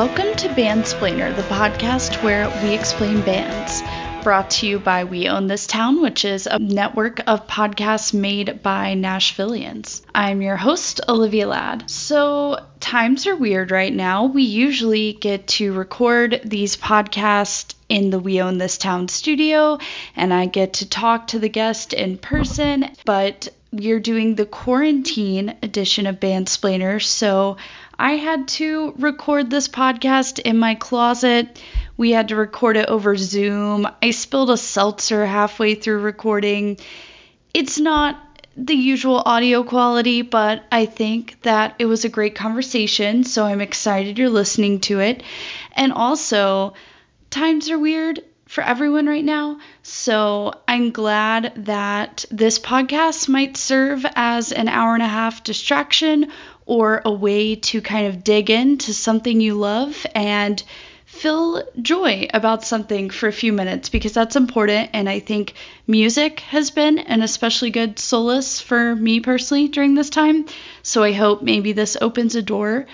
Welcome to Bandsplainer, the podcast where we explain bands. Brought to you by We Own This Town, which is a network of podcasts made by Nashvillians. I'm your host, Olivia Ladd. So, times are weird right now. We usually get to record these podcasts in the We Own This Town studio, and I get to talk to the guest in person, but we're doing the quarantine edition of Bandsplainer, so I had to record this podcast in my closet. We had to record it over Zoom. I spilled a seltzer halfway through recording. It's not the usual audio quality, but I think that it was a great conversation, so I'm excited you're listening to it. And also, times are weird for everyone right now, so I'm glad that this podcast might serve as an hour-and-a-half distraction or a way to kind of dig into something you love and feel joy about something for a few minutes, because that's important. And I think music has been an especially good solace for me personally during this time. So I hope maybe this opens a door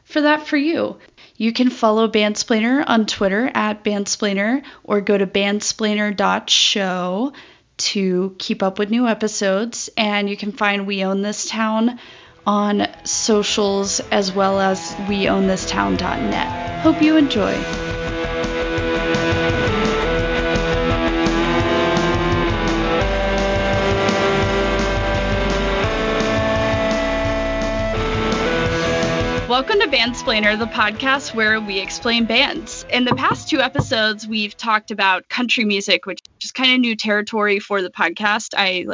for that for you. You can follow Bandsplainer on Twitter at Bandsplainer, or go to bandsplainer.show to keep up with new episodes. And you can find We Own This Town on socials, as well as weownthistown.net. Hope you enjoy. Welcome to Bandsplainer, the podcast where we explain bands. In the past two episodes, we've talked about country music, which is kind of new territory for the podcast. I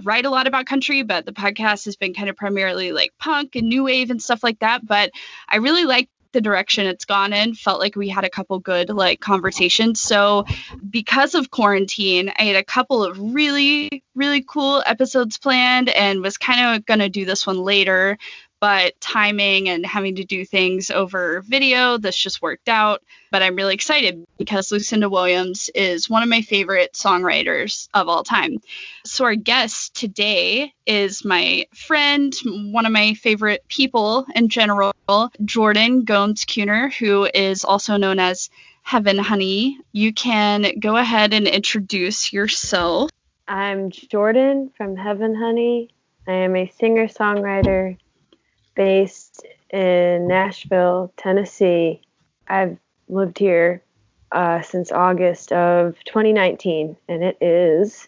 write a lot about country, but the podcast has been kind of primarily punk and new wave and stuff like that. But I really like the direction it's gone in. Felt like we had a couple good conversations. So because of quarantine, I had a couple of really, really cool episodes planned and was kind of going to do this one later. But timing and having to do things over video, this just worked out. But I'm really excited because Lucinda Williams is one of my favorite songwriters of all time. So our guest today is my friend, one of my favorite people in general, Jordan Gomes-Kuhner, who is also known as Heaven Honey. You can go ahead and introduce yourself. I'm Jordan from Heaven Honey. I am a singer-songwriter based in Nashville, Tennessee. I've lived here since August of 2019, and it is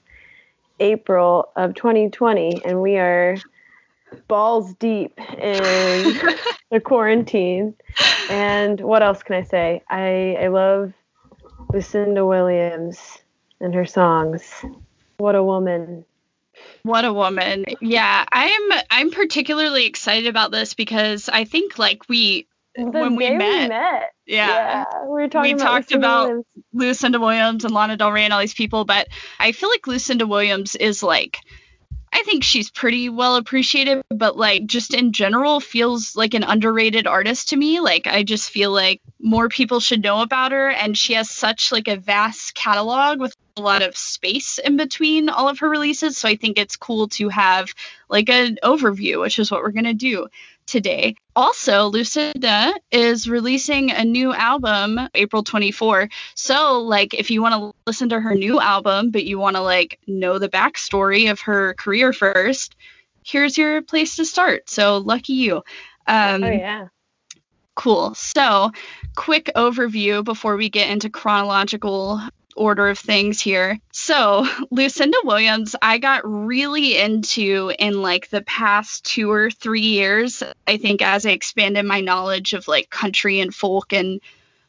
April of 2020, and we are balls deep in the quarantine. And what else can I say? I love Lucinda Williams and her songs. What a woman. What a woman. Yeah, I'm particularly excited about this because I think when we met. Yeah, we talked about Lucinda Williams and Lana Del Rey and all these people, but I feel like Lucinda Williams is I think she's pretty well appreciated, but just in general feels like an underrated artist to me. I just feel like more people should know about her, and she has such a vast catalog with a lot of space in between all of her releases. So I think it's cool to have an overview, which is what we're going to do today. Also, Lucinda is releasing a new album April 24. So if you want to listen to her new album, but you want to know the backstory of her career first, here's your place to start. So lucky you. Oh yeah. Cool. So quick overview before we get into chronological order of things here. So Lucinda Williams, I got really into in the past 2 or 3 years, I think, as I expanded my knowledge of country and folk and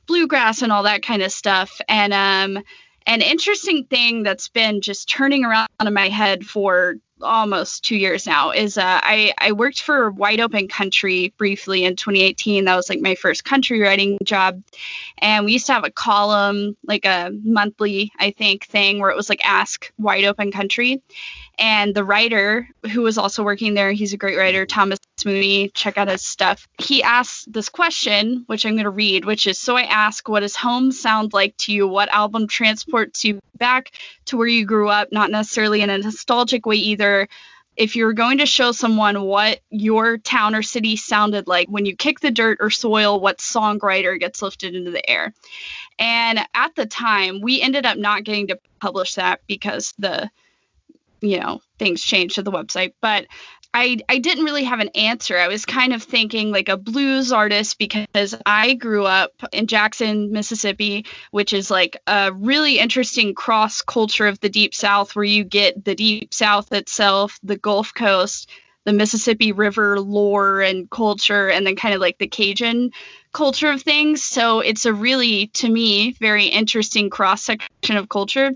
bluegrass and all that kind of stuff. And an interesting thing that's been just turning around in my head for almost 2 years now is I worked for Wide Open Country briefly in 2018. That was my first country writing job, and we used to have a column, a monthly, I think, thing where it was Ask Wide Open Country. And the writer who was also working there, he's a great writer, Thomas Mooney, check out his stuff. He asked this question, which I'm going to read, which is, so I ask, what does home sound like to you? What album transports you back to where you grew up? Not necessarily in a nostalgic way either, if you're going to show someone what your town or city sounded like when you kick the dirt or soil, what songwriter gets lifted into the air. And at the time, we ended up not getting to publish that because things changed to the website. But I didn't really have an answer. I was kind of thinking like a blues artist, because I grew up in Jackson, Mississippi, which is like a really interesting cross culture of the Deep South, where you get the Deep South itself, the Gulf Coast, the Mississippi River lore and culture, and then kind of like the Cajun culture of things. So it's a really, to me, very interesting cross section of culture.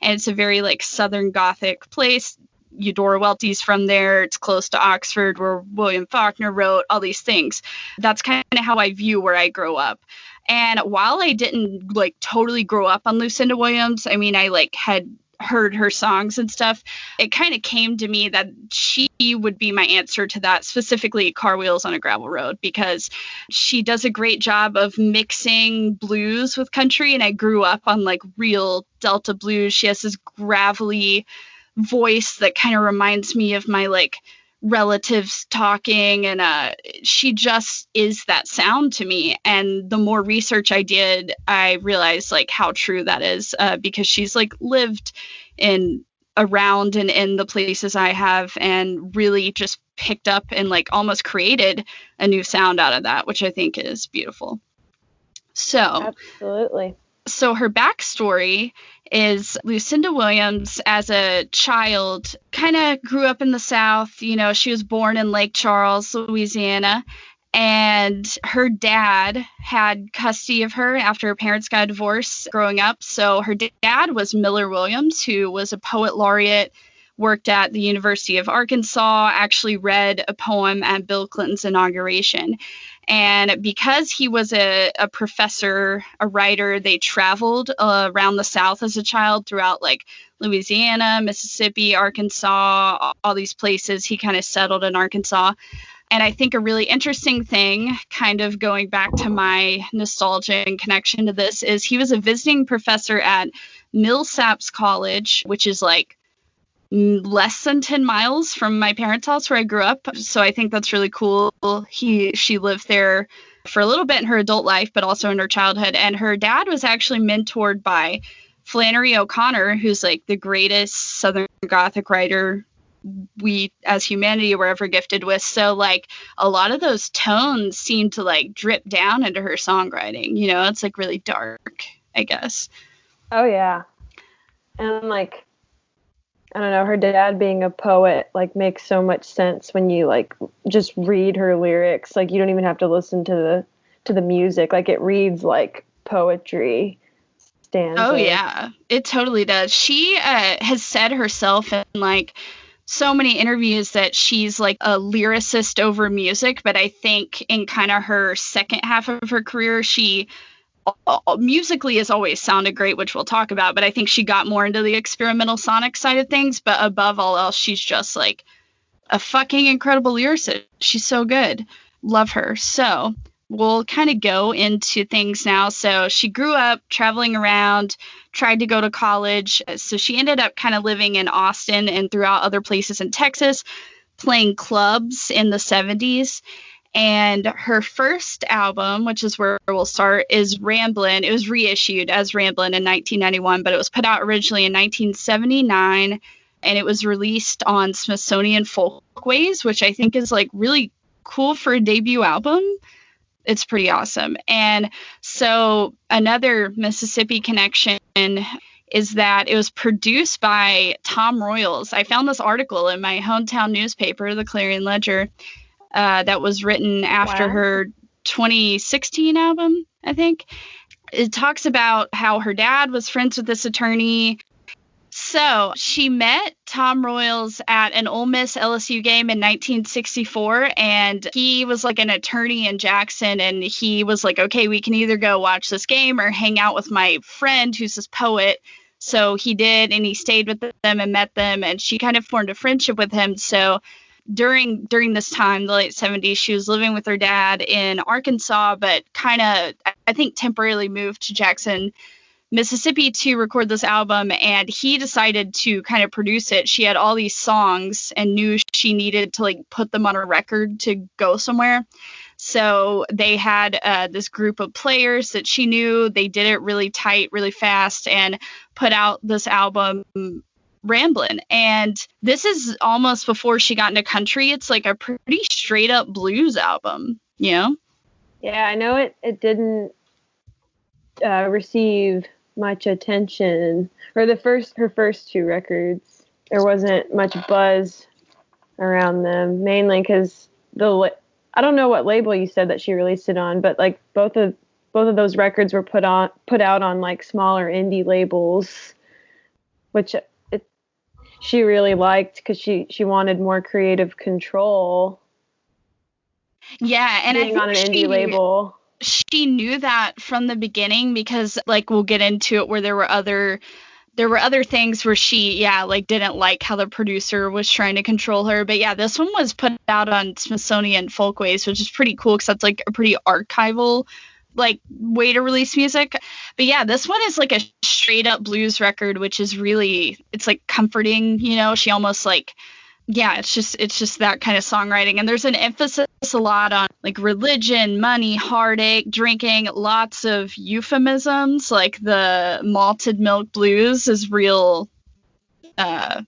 And it's a very like Southern Gothic place. Eudora Welty's from there. It's close to Oxford, where William Faulkner wrote, all these things. That's kind of how I view where I grow up. And while I didn't like totally grow up on Lucinda Williams, I mean, I like had heard her songs and stuff, it kind of came to me that she would be my answer to that, specifically Car Wheels on a Gravel Road, because she does a great job of mixing blues with country. And I grew up on like real Delta blues. She has this gravelly voice that kind of reminds me of my like relatives talking, and she just is that sound to me. And the more research I did, I realized like how true that is, because she's like lived around and in the places I have, and really just picked up and like almost created a new sound out of that, which I think is beautiful. So absolutely. So her backstory is Lucinda Williams, as a child, kind of grew up in the South. You know, she was born in Lake Charles, Louisiana, and her dad had custody of her after her parents got a divorce growing up. So her dad was Miller Williams, who was a poet laureate, worked at the University of Arkansas, actually read a poem at Bill Clinton's inauguration. And because he was a professor, a writer, they traveled around the South as a child, throughout like Louisiana, Mississippi, Arkansas, all these places. He kind of settled in Arkansas. And I think a really interesting thing, kind of going back to my nostalgia and connection to this, is he was a visiting professor at Millsaps College, which is like less than 10 miles from my parents' house where I grew up. So I think that's really cool. She lived there for a little bit in her adult life, but also in her childhood. And her dad was actually mentored by Flannery O'Connor, who's like the greatest Southern Gothic writer we as humanity were ever gifted with. So like a lot of those tones seem to like drip down into her songwriting. You know, it's like really dark, I guess. Oh yeah. And like, I don't know, her dad being a poet like makes so much sense when you like just read her lyrics. Like you don't even have to listen to the music. Like it reads like poetry stanzas. Oh yeah, it totally does. She has said herself in like so many interviews that she's like a lyricist over music, but I think in kind of her second half of her career, she musically has always sounded great, which we'll talk about, but I think she got more into the experimental sonic side of things. But above all else, she's just like a fucking incredible lyricist. She's so good. Love her. So we'll kind of go into things now. So she grew up traveling around, tried to go to college. So she ended up kind of living in Austin and throughout other places in Texas, playing clubs in the 70s. And her first album, which is where we'll start, is Ramblin'. It was reissued as Ramblin' in 1991, but it was put out originally in 1979, and it was released on Smithsonian Folkways, which I think is like really cool for a debut album. It's pretty awesome. And so another Mississippi connection is that it was produced by Tom Royals. I found this article in my hometown newspaper, the Clarion Ledger, that was written after her 2016 album, I think. It talks about how her dad was friends with this attorney. So she met Tom Royals at an Ole Miss LSU game in 1964, and he was like an attorney in Jackson, and he was like, okay, we can either go watch this game or hang out with my friend who's this poet. So he did, and he stayed with them and met them, and she kind of formed a friendship with him. So during this time, the late 70s, she was living with her dad in Arkansas, but kind of, I think, temporarily moved to Jackson, Mississippi to record this album, and he decided to kind of produce it. She had all these songs and knew she needed to like put them on a record to go somewhere. So they had this group of players that she knew. They did it really tight, really fast, and put out this album, Ramblin'. And this is almost before she got into country. It's like a pretty straight up blues album, you know? Yeah, I know it didn't receive much attention, or her first two records. There wasn't much buzz around them, mainly because I don't know what label you said that she released it on, but like both of those records were put out on like smaller indie labels, which she really liked because she wanted more creative control. Yeah, and being on an indie label. She knew that from the beginning because, like, we'll get into it where there were other things where she, like, didn't like how the producer was trying to control her. But yeah, this one was put out on Smithsonian Folkways, which is pretty cool because that's like a pretty archival like way to release music. But yeah, this one is like a straight up blues record, which is really, it's like comforting, you know. She almost like, yeah, it's just that kind of songwriting. And there's an emphasis a lot on like religion, money, heartache, drinking, lots of euphemisms. Like the malted milk blues is real, a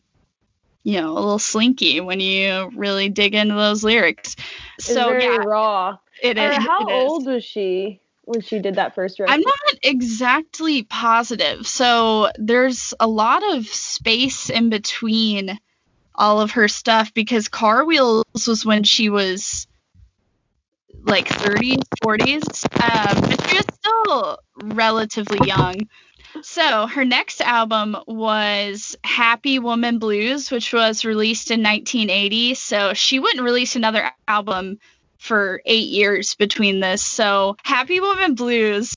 little slinky when you really dig into those lyrics. It's very raw. It is. How old was she when she did that first record? I'm not exactly positive. So there's a lot of space in between all of her stuff because Car Wheels was when she was like 30s, 40s, but she was still relatively young. So her next album was Happy Woman Blues, which was released in 1980. So she wouldn't release another album for 8 years between this. So Happy Woman Blues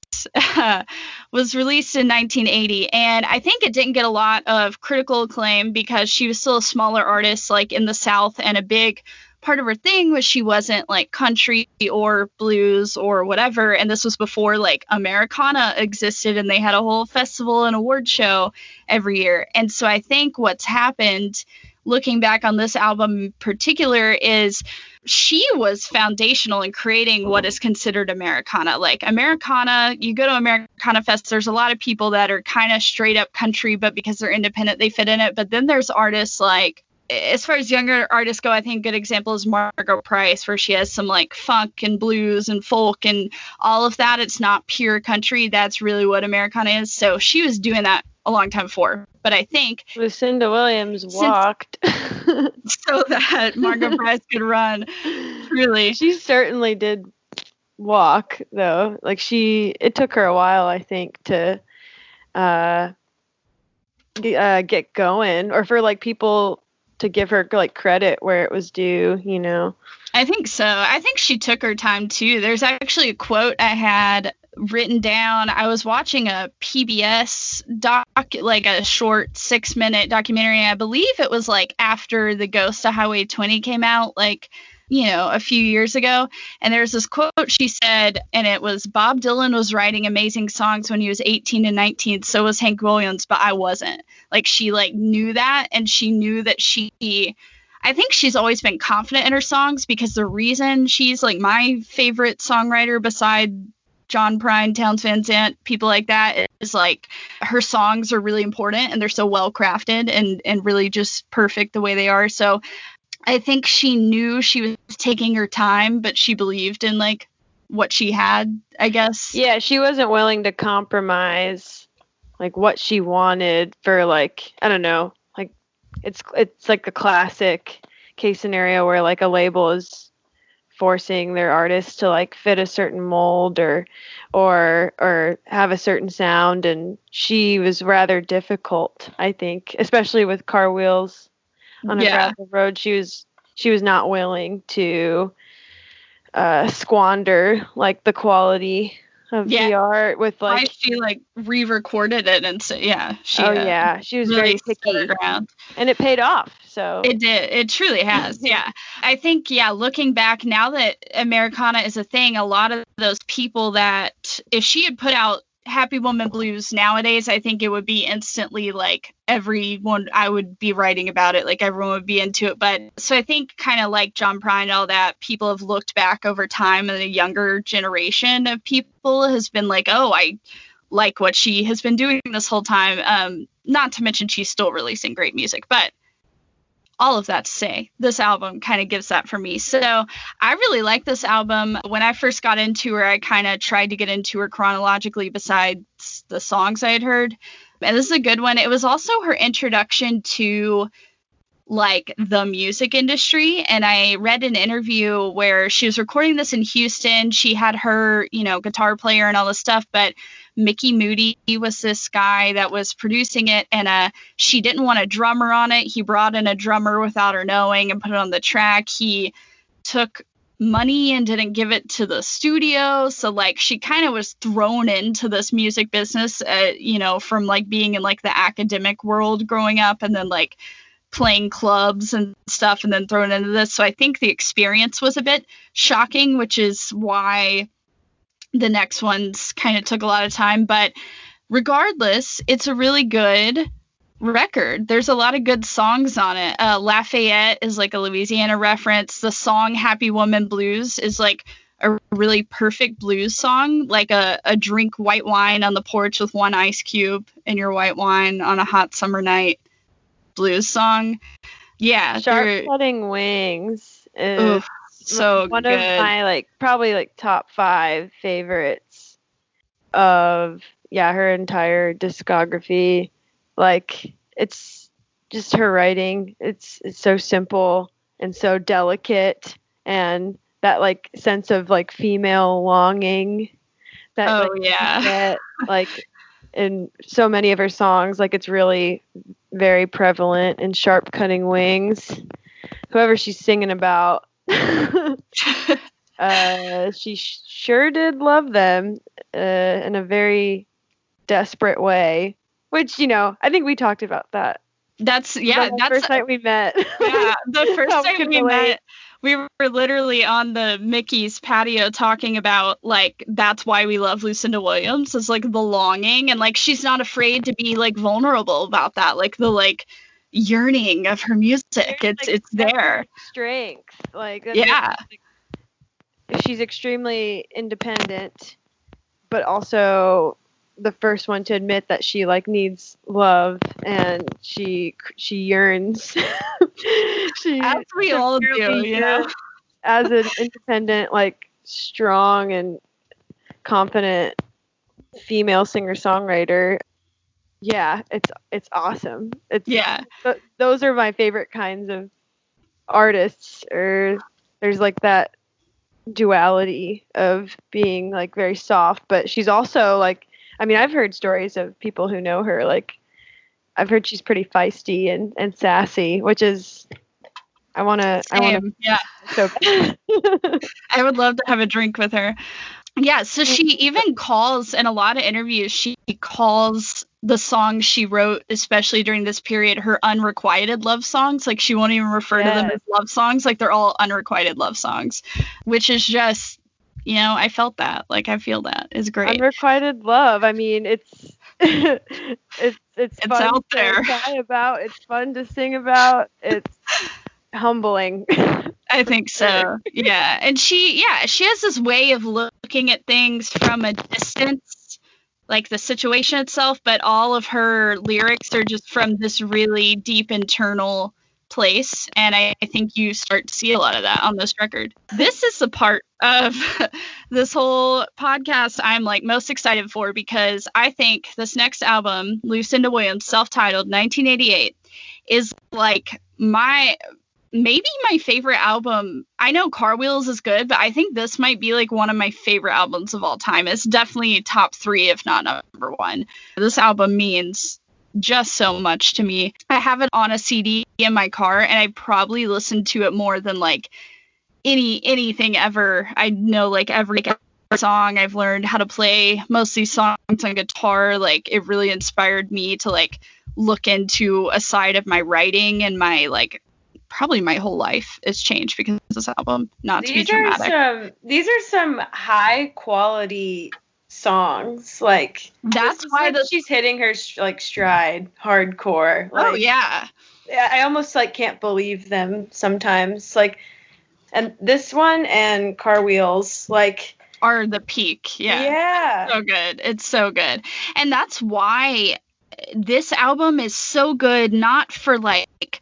was released in 1980, and I think it didn't get a lot of critical acclaim because she was still a smaller artist like in the South, and a big part of her thing was she wasn't like country or blues or whatever, and this was before like Americana existed and they had a whole festival and award show every year. And so I think what's happened looking back on this album in particular is she was foundational in creating what is considered Americana. Like Americana, you go to Americana Fest, there's a lot of people that are kind of straight up country, but because they're independent, they fit in it. But then there's artists like, as far as younger artists go, I think a good example is Margo Price, where she has some like funk and blues and folk and all of that. It's not pure country. That's really what Americana is. So she was doing that a long time before. But I think Lucinda Williams walked so that Margo Price could run. Really, she certainly did walk, though. Like it took her a while, I think, to get going, or for like people to give her like credit where it was due, you know. I think so. I think she took her time too. There's actually a quote I had written down. I was watching a PBS doc, like a short 6-minute documentary. I believe it was like after The Ghost of Highway 20 came out, like, you know, a few years ago. And there's this quote she said, and it was, Bob Dylan was writing amazing songs when he was 18 and 19. So was Hank Williams, but I wasn't. Like, she like knew that, and she knew that I think she's always been confident in her songs, because the reason she's like my favorite songwriter beside John Prine, Townes Van Zandt, people like that, is like her songs are really important and they're so well crafted and really just perfect the way they are. So I think she knew she was taking her time, but she believed in like what she had, I guess. Yeah, she wasn't willing to compromise like what she wanted for like, I don't know, like it's like a classic case scenario where like a label is forcing their artists to like fit a certain mold or have a certain sound, and she was rather difficult, I think, especially with Car Wheels on a gravel road. She was not willing to squander like the quality of the art with like she like re-recorded it, and so she was really very picky, and it paid off. So it did. It truly has. Yeah. I think, looking back now that Americana is a thing, a lot of those people that if she had put out Happy Woman Blues nowadays, I think it would be instantly like everyone, I would be writing about it, like everyone would be into it. But so I think kind of like John Prine and all that, people have looked back over time, and the younger generation of people has been like, oh, I like what she has been doing this whole time. Not to mention she's still releasing great music, but all of that to say, this album kind of gives that for me. So I really like this album. When I first got into her, I kind of tried to get into her chronologically besides the songs I had heard. And this is a good one. It was also her introduction to like the music industry. And I read an interview where she was recording this in Houston. She had her, guitar player and all this stuff, but Mickey Moody was this guy that was producing it, and she didn't want a drummer on it. He brought in a drummer without her knowing and put it on the track. He took money and didn't give it to the studio. So like she kind of was thrown into this music business, from like being in like the academic world growing up, and then like playing clubs and stuff, and then thrown into this. So I think the experience was a bit shocking, which is why the next ones kind of took a lot of time. But regardless, it's a really good record. There's a lot of good songs on it. Lafayette is like a Louisiana reference. The song Happy Woman Blues is like a really perfect blues song, like a drink white wine on the porch with one ice cube in your white wine on a hot summer night blues song. Yeah. Sharp Cutting Wings is so one good. of my probably top 5 favorites of her entire discography. Like, it's just her writing. It's so simple and so delicate, and that like sense of like female longing that you get like in so many of her songs. Like, it's really very prevalent in Sharp Cutting Wings. Whoever she's singing about, she sure did love them in a very desperate way, which I think we talked about that. That's the first night we met. Yeah, the first time we met, we were literally on the Mickey's patio talking about like that's why we love Lucinda Williams, is like the longing, and like she's not afraid to be like vulnerable about that, like the like yearning of her music. It's there. Strength, like she's extremely independent, but also the first one to admit that she like needs love, and she yearns. As we all do, as an independent, like strong and confident female singer-songwriter. Yeah, it's awesome. Those are my favorite kinds of artists, or there's like that duality of being like very soft, but she's also like, I mean, I've heard stories of people who know her, like I've heard she's pretty feisty and sassy, which is I want to so I would love to have a drink with her. Yeah, so she even calls, in a lot of interviews, she calls the songs she wrote, especially during this period, her unrequited love songs. Like, she won't even refer to them as love songs. Like, they're all unrequited love songs, which is just, I felt that. Like, I feel that. It's great. Unrequited love. I mean, it's fun out there. To cry about. It's fun to sing about. It's humbling. I think so. Yeah. And she has this way of looking at things from a distance, like the situation itself, but all of her lyrics are just from this really deep internal place. And I think you start to see a lot of that on this record. This is the part of this whole podcast I'm like most excited for, because I think this next album, Lucinda Williams, self-titled, 1988, is like maybe my favorite album. I know Car Wheels is good, but I think this might be like one of my favorite albums of all time. It's definitely top 3, if not number 1. This album means just so much to me. I have it on a CD in my car, and I probably listen to it more than like anything ever. I know like every song. I've learned how to play most of these songs on guitar. Like, it really inspired me to like look into a side of my writing, and my like probably my whole life is changed because of this album. Not to be dramatic. These are some high quality songs. Like, that's why she's hitting her like stride hardcore. Like, oh yeah, I almost like can't believe them sometimes. Like, and this one and Car Wheels like are the peak. Yeah. So good. It's so good. And that's why this album is so good, not for like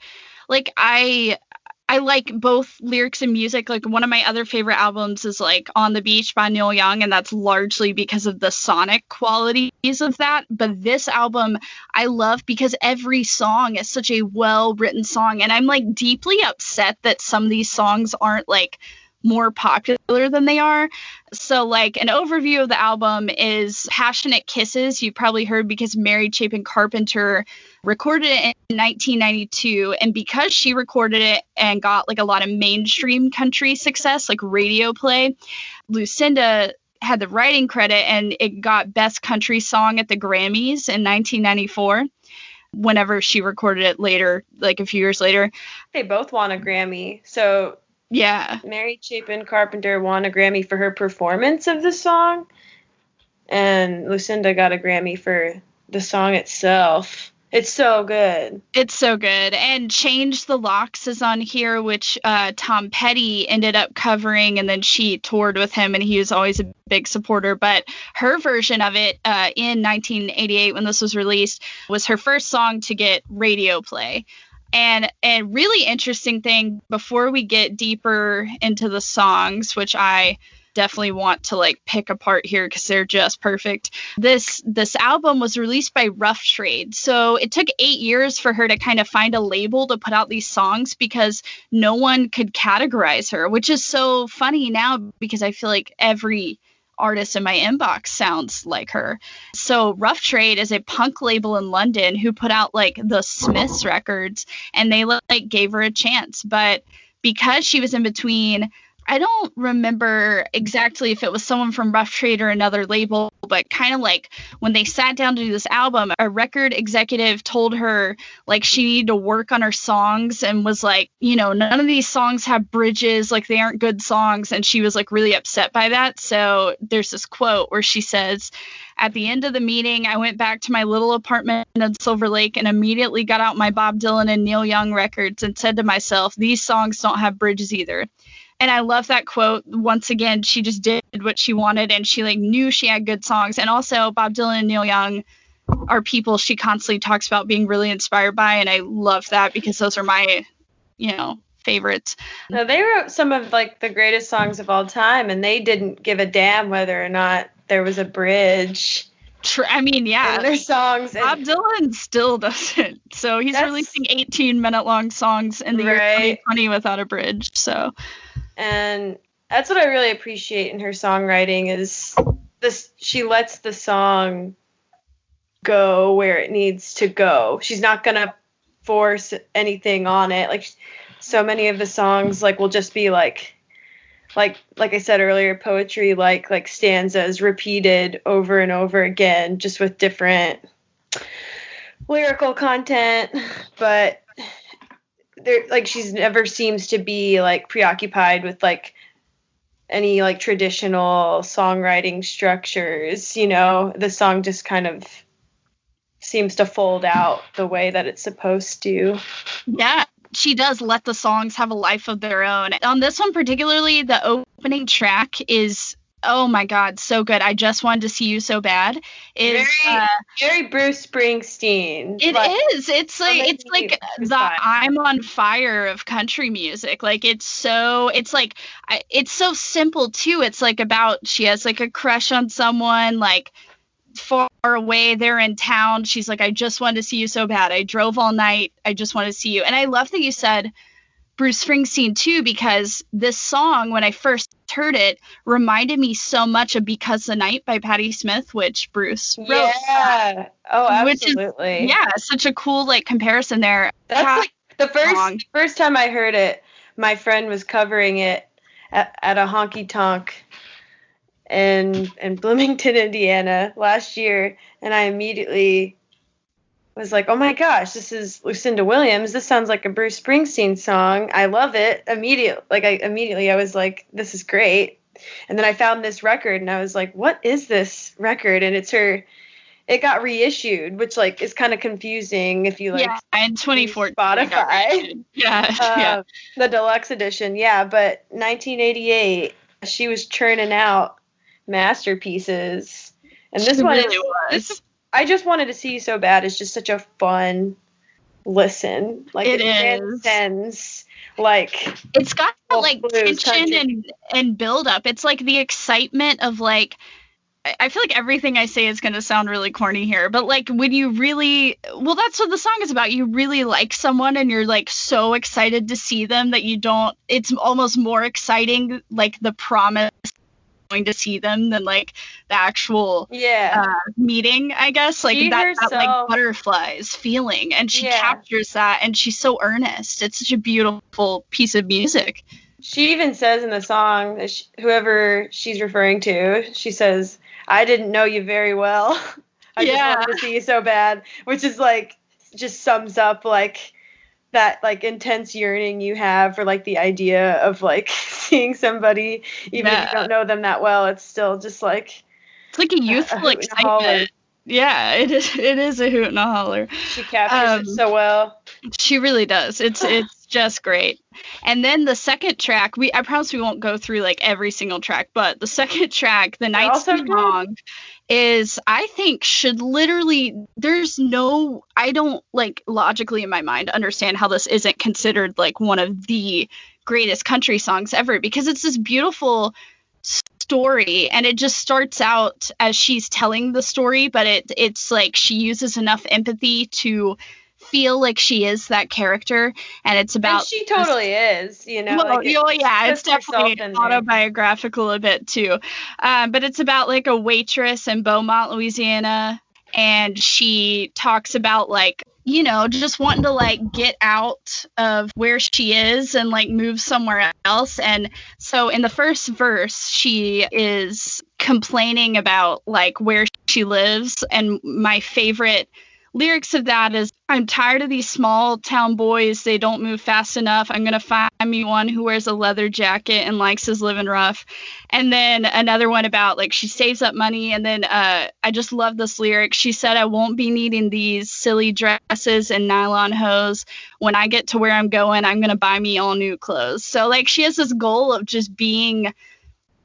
I like both lyrics and music. Like, one of my other favorite albums is like On the Beach by Neil Young, and that's largely because of the sonic qualities of that. But this album I love because every song is such a well-written song, and I'm like deeply upset that some of these songs aren't like more popular than they are. So like an overview of the album is Passionate Kisses. You've probably heard because Mary Chapin Carpenter recorded it in 1992, and because she recorded it and got like a lot of mainstream country success, like radio play, Lucinda had the writing credit and it got Best Country Song at the Grammys in 1994. Whenever she recorded it later, like a few years later. They both won a Grammy. So yeah, Mary Chapin Carpenter won a Grammy for her performance of the song, and Lucinda got a Grammy for the song itself. It's so good. It's so good. And Change the Locks is on here, which Tom Petty ended up covering, and then she toured with him, and he was always a big supporter. But her version of it in 1988, when this was released, was her first song to get radio play. And a really interesting thing, before we get deeper into the songs, which I definitely want to like pick apart here because they're just perfect. This album was released by Rough Trade. So it took 8 years for her to kind of find a label to put out these songs because no one could categorize her, which is so funny now because I feel like every artist in my inbox sounds like her. So Rough Trade is a punk label in London who put out like the Smiths records, and they like gave her a chance. But because she was in between, I don't remember exactly if it was someone from Rough Trade or another label, but kind of like when they sat down to do this album, a record executive told her like she needed to work on her songs and was like, you know, none of these songs have bridges, like they aren't good songs. And she was like really upset by that. So there's this quote where she says, "At the end of the meeting, I went back to my little apartment in Silver Lake and immediately got out my Bob Dylan and Neil Young records and said to myself, these songs don't have bridges either." And I love that quote. Once again, she just did what she wanted, and she like knew she had good songs. And also Bob Dylan and Neil Young are people she constantly talks about being really inspired by, and I love that because those are my, you know, favorites. No, they wrote some of like the greatest songs of all time, and they didn't give a damn whether or not there was a bridge. I mean, yeah, in their songs. Bob Dylan still doesn't. So he's releasing 18-minute long songs in the year 2020 without a bridge. So. And that's what I really appreciate in her songwriting is this. She lets the song go where it needs to go. She's not going to force anything on it. Like so many of the songs like will just be like I said earlier, poetry like stanzas repeated over and over again, just with different lyrical content, but there like she's never seems to be like preoccupied with like any like traditional songwriting structures. You know, the song just kind of seems to fold out the way that it's supposed to. Yeah, she does let the songs have a life of their own. On this one particularly, the opening track is, oh my God, so good. I Just Wanted to See You So Bad. Very Bruce Springsteen. It is. It's like the I'm on fire of country music. Like it's so simple too. It's like about, she has like a crush on someone like far away, they're in town. She's like, I just wanted to see you so bad. I drove all night. I just want to see you. And I love that you said Bruce Springsteen too, because this song, when I first heard it, reminded me so much of Because the Night by Patti Smith, which Bruce wrote. Yeah. Oh, absolutely. Which is, such a cool like comparison there. That's like the first time I heard it, my friend was covering it at a honky tonk in Bloomington, Indiana last year, and I immediately was like, oh my gosh, this is Lucinda Williams. This sounds like a Bruce Springsteen song. I love it. Immediately I was like, this is great. And then I found this record and I was like, what is this record? And it got reissued, which like is kind of confusing if you like in 2014 Spotify. Yeah. The deluxe edition. Yeah. But 1988, she was churning out masterpieces. And this one really was. I Just Wanted to See You So Bad is just such a fun listen. Like it transcends, like it's got like tension and build up. It's like the excitement of like, I feel like everything I say is going to sound really corny here, but like when you really, well, that's what the song is about. You really like someone and you're like so excited to see them that it's almost more exciting, like the promise going to see them than like the actual meeting, I guess. Like that like butterflies feeling, and she captures that, and she's so earnest. It's such a beautiful piece of music. She even says in the song that whoever she's referring to, she says, I didn't know you very well. I just wanted to see you so bad, which is like just sums up like that like intense yearning you have for like the idea of like seeing somebody, even if you don't know them that well. It's still just like it's like a youthful excitement. Yeah, it is a hoot and a holler. She captures it so well. She really does. It's just great. And then the second track, I promise we won't go through like every single track, but the second track, The Night's Too Long, is, I think, should literally, I don't like logically in my mind understand how this isn't considered like one of the greatest country songs ever, because it's this beautiful story, and it just starts out as she's telling the story, but it's like she uses enough empathy to feel like she is that character, and it's about, and she totally is, you know. Well, it's definitely autobiographical a bit too, but it's about like a waitress in Beaumont, Louisiana, and she talks about like, you know, just wanting to like get out of where she is and like move somewhere else. And so in the first verse, she is complaining about like where she lives, and my favorite lyrics of that is, I'm tired of these small town boys. They don't move fast enough. I'm going to find me one who wears a leather jacket and likes his living rough. And then another one about like she saves up money. And then I just love this lyric. She said, I won't be needing these silly dresses and nylon hose. When I get to where I'm going, I'm going to buy me all new clothes. So like she has this goal of just being,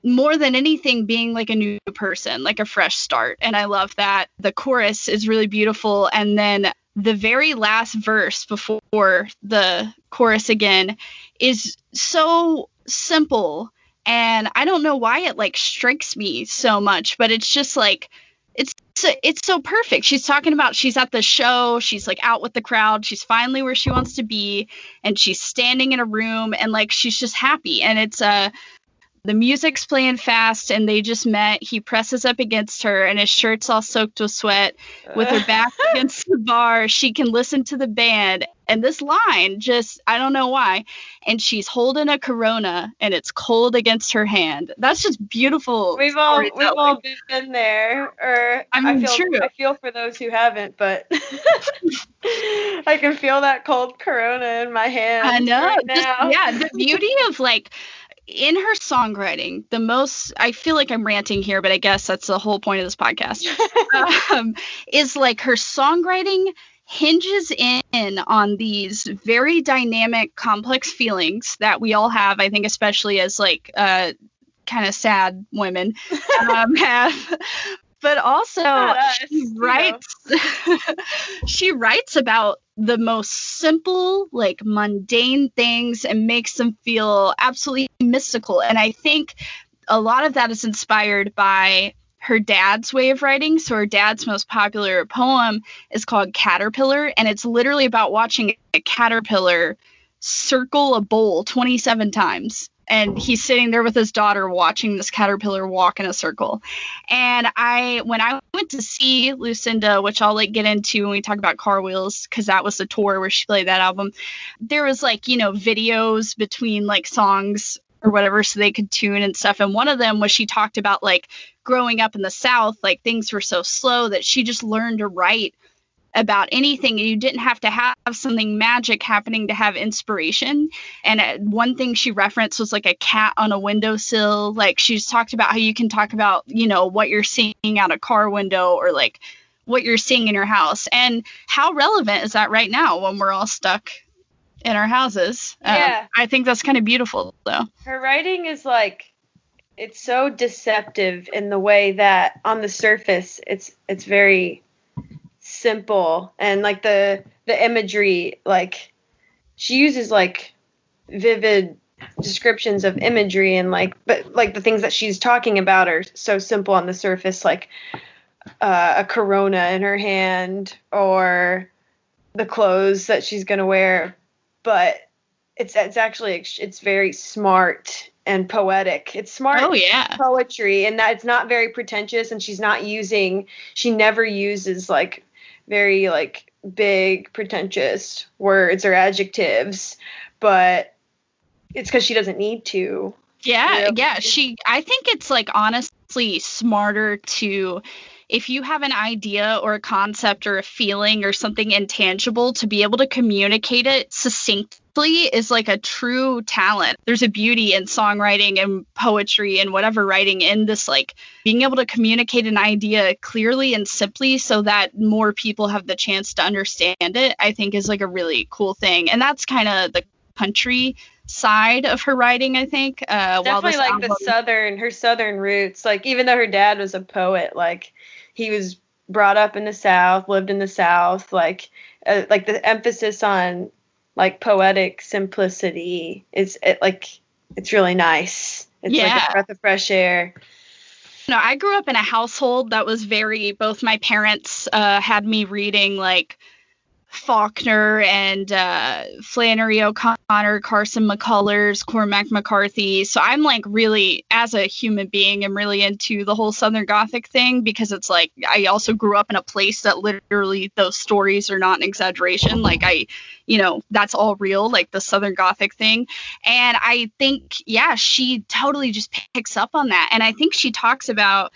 more than anything, being like a new person, like a fresh start. And I love that. The chorus is really beautiful. And then the very last verse before the chorus again is so simple. And I don't know why it like strikes me so much, but it's just like, it's so perfect. She's talking about, she's at the show, she's like out with the crowd, she's finally where she wants to be, and she's standing in a room, and like she's just happy. And it's the music's playing fast, and they just met. He presses up against her, and his shirt's all soaked with sweat. With her back against the bar, she can listen to the band. And this line just, I don't know why. And she's holding a Corona, and it's cold against her hand. That's just beautiful. We've all been there. Or I feel for those who haven't, but I can feel that cold Corona in my hand. I know. Right now. The beauty of like, in her songwriting, I feel like I'm ranting here, but I guess that's the whole point of this podcast, is like her songwriting hinges in on these very dynamic, complex feelings that we all have, I think, especially as like kind of sad women have. But also, she writes about the most simple, like mundane things and makes them feel absolutely mystical. And I think a lot of that is inspired by her dad's way of writing. So her dad's most popular poem is called Caterpillar, and it's literally about watching a caterpillar circle a bowl 27 times. And he's sitting there with his daughter watching this caterpillar walk in a circle. And when I went to see Lucinda, which I'll like get into when we talk about Car Wheels, because that was the tour where she played that album, there was like, you know, videos between like songs or whatever so they could tune and stuff. And one of them was she talked about like growing up in the South, like things were so slow that she just learned to write about anything. You didn't have to have something magic happening to have inspiration. And one thing she referenced was like a cat on a windowsill. Like she's talked about how you can talk about, you know, what you're seeing out a car window or like what you're seeing in your house. And how relevant is that right now when we're all stuck in our houses? Yeah. I think that's kind of beautiful though. Her writing is like, it's so deceptive in the way that on the surface it's very simple, and like the imagery, like she uses like vivid descriptions of imagery, and like, but like the things that she's talking about are so simple on the surface, like a corona in her hand or the clothes that she's gonna wear, but it's actually, it's very smart and poetic. It's smart poetry, and that it's not very pretentious, and she never uses like very like big pretentious words or adjectives, but it's because she doesn't need to. Yeah, yeah. I think it's like honestly smarter to, if you have an idea or a concept or a feeling or something intangible, to be able to communicate it succinctly is like a true talent. There's a beauty in songwriting and poetry and whatever writing in this, like being able to communicate an idea clearly and simply so that more people have the chance to understand it, I think is like a really cool thing. And that's kind of the country side of her writing, I think. Definitely like her southern roots. Like even though her dad was a poet, like he was brought up in the South, lived in the South, like the emphasis on like poetic simplicity it's really nice. It's like a breath of fresh air. No, I grew up in a household that was both my parents had me reading like Faulkner and Flannery O'Connor, Carson McCullers, Cormac McCarthy. So I'm like really, as a human being, I'm really into the whole Southern Gothic thing, because it's like I also grew up in a place that literally those stories are not an exaggeration. Like that's all real, like the Southern Gothic thing. And I think, she totally just picks up on that. And I think she talks about,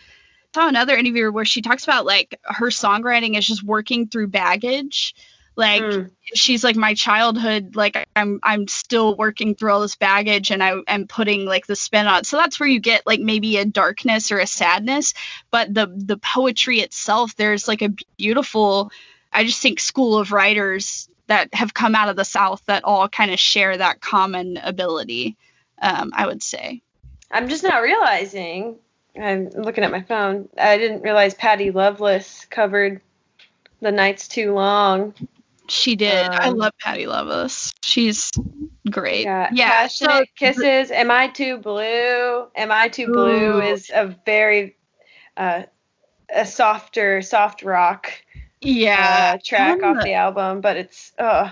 I saw another interview where she talks about like her songwriting is just working through baggage. Like she's like, my childhood, like I'm still working through all this baggage, and I'm putting like the spin on it. So that's where you get like maybe a darkness or a sadness, but the poetry itself, there's like a beautiful, I just think, school of writers that have come out of the South that all kind of share that common ability, I would say. I'm just not realizing, I'm looking at my phone, I didn't realize Patty Loveless covered The Night's Too Long. She did. I love Patty Loveless. She's great. Yeah. Passionate Kisses. Am I Too Blue? Am I Too Blue is a very a soft rock track off the album, but it's that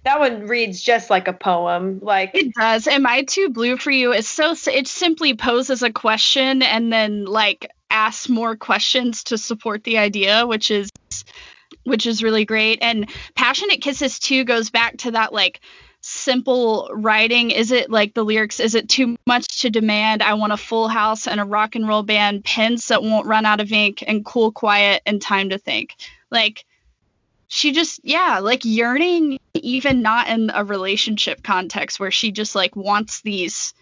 one reads just like a poem. Like it does. Am I Too Blue for You? It simply poses a question and then like asks more questions to support the idea, which is really great. And Passionate Kisses too goes back to that like simple writing. Is it like the lyrics, is it too much to demand? I want a full house and a rock and roll band, pens that won't run out of ink, and cool, quiet, and time to think. Like she just, like yearning, even not in a relationship context, where she just like wants these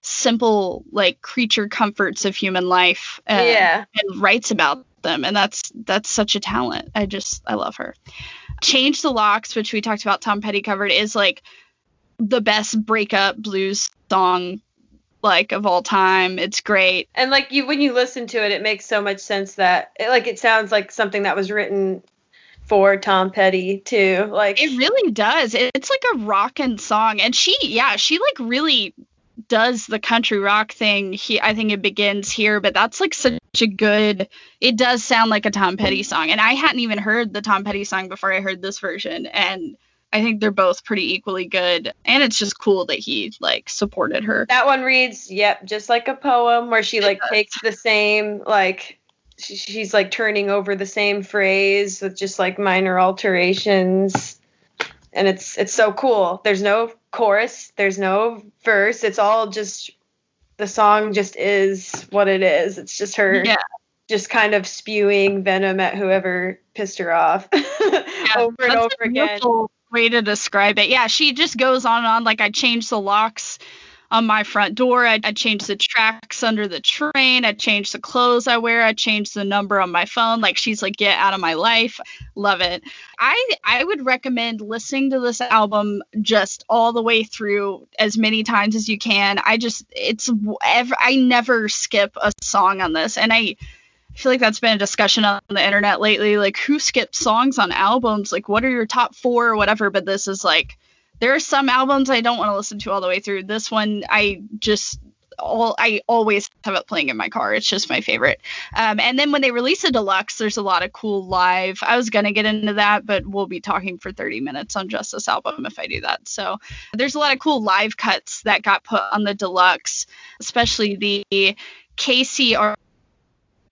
simple like creature comforts of human life and writes about them. And that's such a talent. I love her. Change the Locks, which we talked about, Tom Petty covered, is like the best breakup blues song like of all time. It's great. And like when you listen to it, it makes so much sense that it sounds like something that was written for Tom Petty too. Like it really does. It's like a rockin' song. And she like really does the country rock thing. I think it begins here, but that's like such a good, it does sound like a Tom Petty song. And I hadn't even heard the Tom Petty song before I heard this version, and I think they're both pretty equally good. And it's just cool that he like supported her. That one reads just like a poem, where she like takes the same, like she's like turning over the same phrase with just like minor alterations. And it's so cool. There's no chorus, there's no verse. It's all just, the song just is what it is. It's just her just kind of spewing venom at whoever pissed her off over and over again. Way to describe it. Yeah, she just goes on and on. Like, I changed the locks on my front door. I changed the tracks under the train. I changed the clothes I wear. I changed the number on my phone. Like, she's like, get out of my life. Love it. I would recommend listening to this album just all the way through as many times as you can. I never skip a song on this. And I feel like that's been a discussion on the internet lately. Like, who skips songs on albums? Like, what are your top 4 or whatever? But this is like, there are some albums I don't want to listen to all the way through. This one, I always have it playing in my car. It's just my favorite. And then when they release a deluxe, there's a lot of cool live. I was going to get into that, but we'll be talking for 30 minutes on just this album if I do that. So there's a lot of cool live cuts that got put on the deluxe, especially the KCR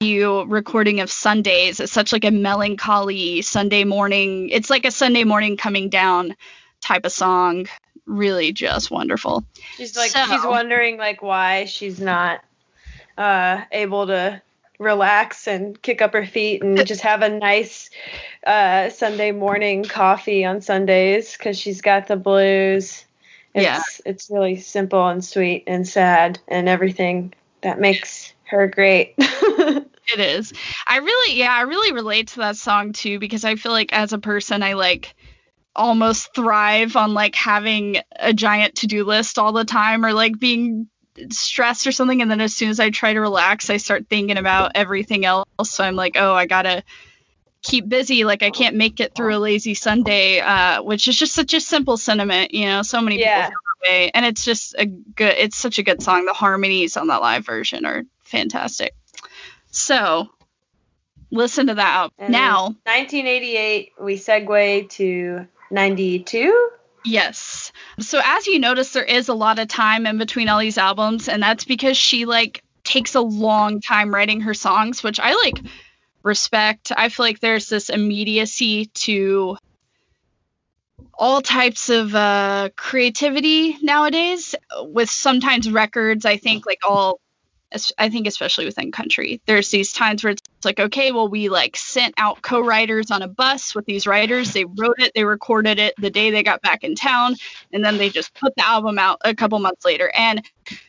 recording of Sundays. It's such like a melancholy Sunday morning. It's like a Sunday morning coming down type of song. Really just wonderful. She's wondering like why she's not able to relax and kick up her feet and just have a nice Sunday morning coffee on Sundays because she's got the blues. It's really simple and sweet and sad and everything that makes her great. It is. I really relate to that song too, because I feel like as a person, I like almost thrive on like having a giant to-do list all the time or like being stressed or something. And then as soon as I try to relax, I start thinking about everything else. So I'm like, oh, I gotta keep busy. Like, I can't make it through a lazy Sunday, which is just such a simple sentiment, you know, so many people feel that way. And it's just it's such a good song. The harmonies on that live version are fantastic. So listen to that album. And now 1988, we segue to 92. Yes. So as you notice, there is a lot of time in between all these albums, and that's because she like takes a long time writing her songs, which I like respect. I feel like there's this immediacy to all types of creativity nowadays with sometimes records. I think especially within country, there's these times where it's like, okay, well, we like sent out co-writers on a bus with these writers. They wrote it, they recorded it the day they got back in town, and then they just put the album out a couple months later. And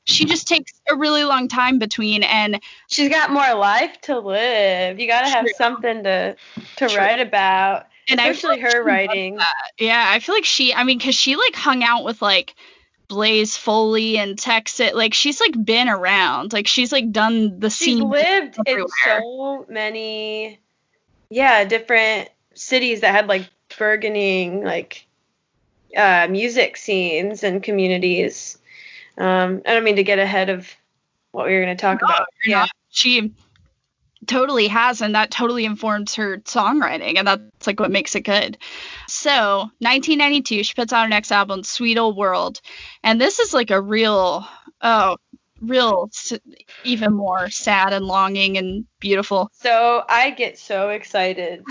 she just takes a really long time between, and she's got more life to live. You got to have something to write about, and especially her writing. Yeah, I feel like because she like hung out with like Blaze Foley and Texas. Like, she's like been around. Like, she's like done the scene. She's lived everywhere. In so many different cities that had like burgeoning like music scenes and communities. I don't mean to get ahead of what we were going to talk about. Yeah, she totally has, and that totally informs her songwriting, and that's like what makes it good. So 1992, she puts out her next album, Sweet Old World, and this is like a real even more sad and longing and beautiful. So I get so excited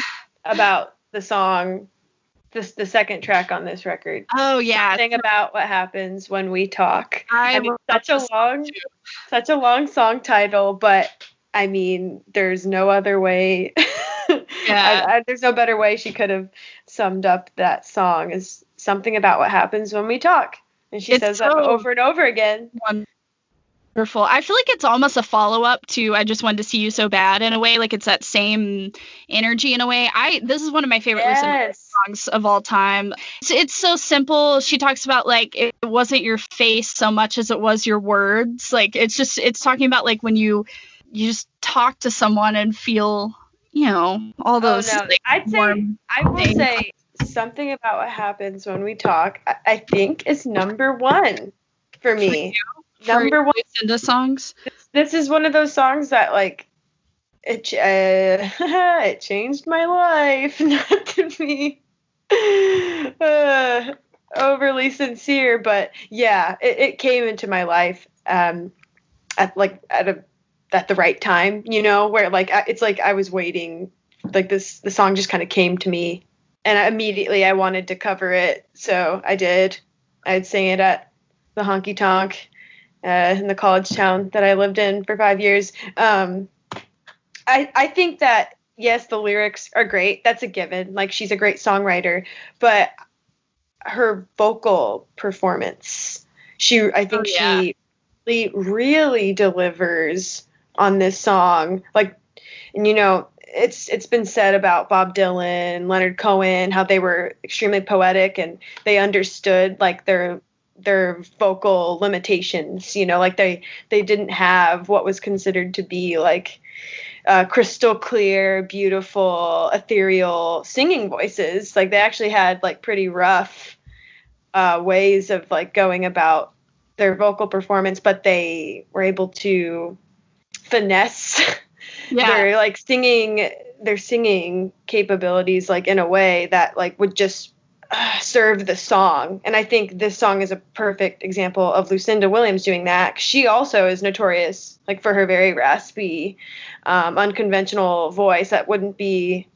about the song, the second track on this record. Oh yeah, Something about what happens when we talk. I mean, such a long song title, but I mean, there's no other way. Yeah. There's no better way she could have summed up that song. Is something about what happens when we talk. And she says that over and over again. Wonderful. I feel like it's almost a follow-up to I Just Wanted to See You So Bad in a way. Like, it's that same energy in a way. This is one of my favorite listening songs of all time. It's so simple. She talks about, like, it wasn't your face so much as it was your words. Like, it's talking about, like, when you just talk to someone and feel, you know, all those. Oh, no. Like, I will say something about what happens when we talk. I think is number one for me. Number one Lucinda songs. This is one of those songs that like it changed my life. Not to be overly sincere, but yeah, it came into my life at the right time, you know, where like it's like I was waiting, like the song just kind of came to me, and immediately I wanted to cover it, so I did. I'd sing it at the honky tonk in the college town that I lived in for 5 years. I I think that, yes, the lyrics are great. That's a given. Like, she's a great songwriter, but her vocal performance, I think she really delivers on this song. Like, and it's been said about Bob Dylan, Leonard Cohen, how they were extremely poetic and they understood like their vocal limitations, like they didn't have what was considered to be like crystal clear, beautiful, ethereal singing voices. Like, they actually had like pretty rough ways of like going about their vocal performance, but they were able to finesse their singing capabilities like in a way that like would just serve the song. And I think this song is a perfect example of Lucinda Williams doing that. She also is notorious like for her very raspy, unconventional voice that wouldn't be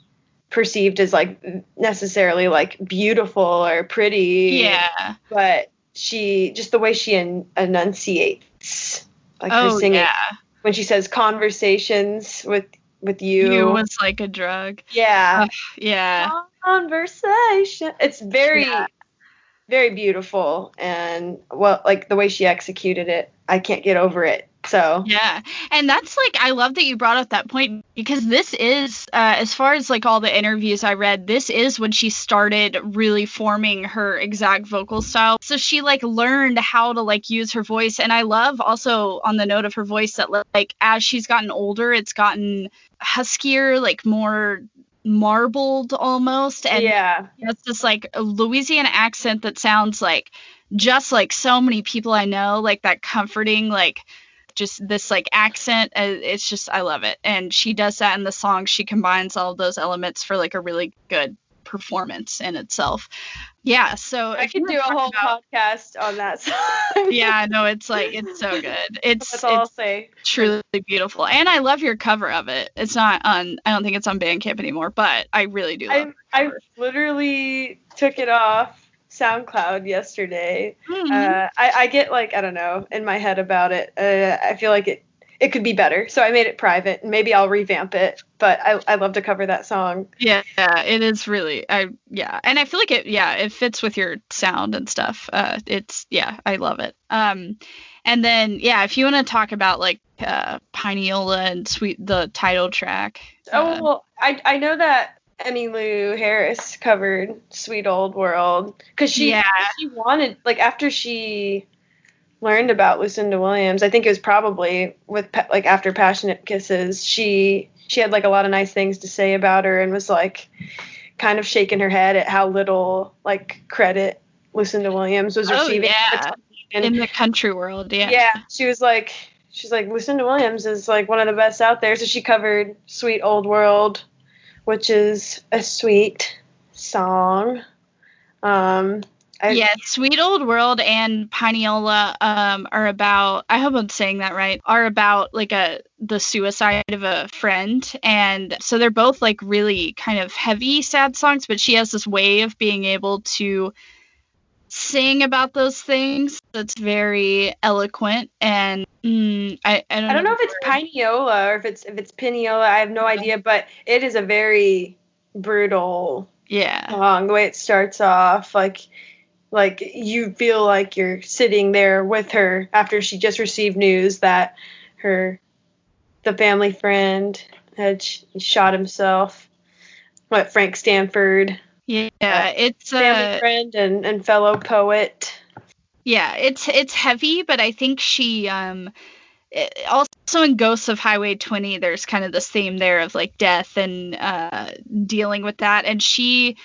perceived as like necessarily like beautiful or pretty. Yeah. But just the way she enunciates like her singing. Yeah. When she says conversations with you. You was like a drug. Yeah. Yeah. Conversation. It's very, very beautiful. And like the way she executed it, I can't get over it. So. Yeah. And that's like, I love that you brought up that point, because this is, as far as like all the interviews I read, this is when she started really forming her exact vocal style. So she like learned how to like use her voice. And I love also on the note of her voice that like as she's gotten older, it's gotten huskier, like more marbled almost. And it's this like Louisiana accent that sounds like just like so many people I know, like that comforting, like just this like accent. It's just, I love it. And she does that in the song. She combines all of those elements for like a really good performance in itself. Yeah, so I could do a whole podcast on that song. Yeah, no, it's like, it's so good. That's all I'll say. Truly beautiful. And I love your cover of it. It's not on, I don't think it's on Bandcamp anymore, but I really do love it. I literally took it off SoundCloud yesterday. Mm-hmm. I get like, I don't know, in my head about it. I feel like it could be better, so I made it private, and maybe I'll revamp it. But I love to cover that song. Yeah, it is really, and I feel like it fits with your sound and stuff. I love it. And then if you want to talk about like Pineola and the title track. Well, I know that Emmylou Harris covered Sweet Old World because she wanted, like, after she learned about Lucinda Williams, I think it was probably like after Passionate Kisses, she had like a lot of nice things to say about her and was like kind of shaking her head at how little like credit Lucinda Williams was receiving in the country world. She's like Lucinda Williams is like one of the best out there. So she covered Sweet Old World, which is a sweet song. Sweet Old World and Pineola are about, I hope I'm saying that right, are about like the suicide of a friend. And so they're both like really kind of heavy, sad songs, but she has this way of being able to sing about those things that's very eloquent. And I don't know if it's Pineola or if it's Pineola. I have no idea, but it is a very brutal song. The way it starts off, like you feel like you're sitting there with her after she just received news that the family friend had shot himself. Frank Stanford. It's family friend and fellow poet. Yeah, it's heavy, but I think she also in Ghosts of Highway 20, there's kind of this theme there of like death and dealing with that, and she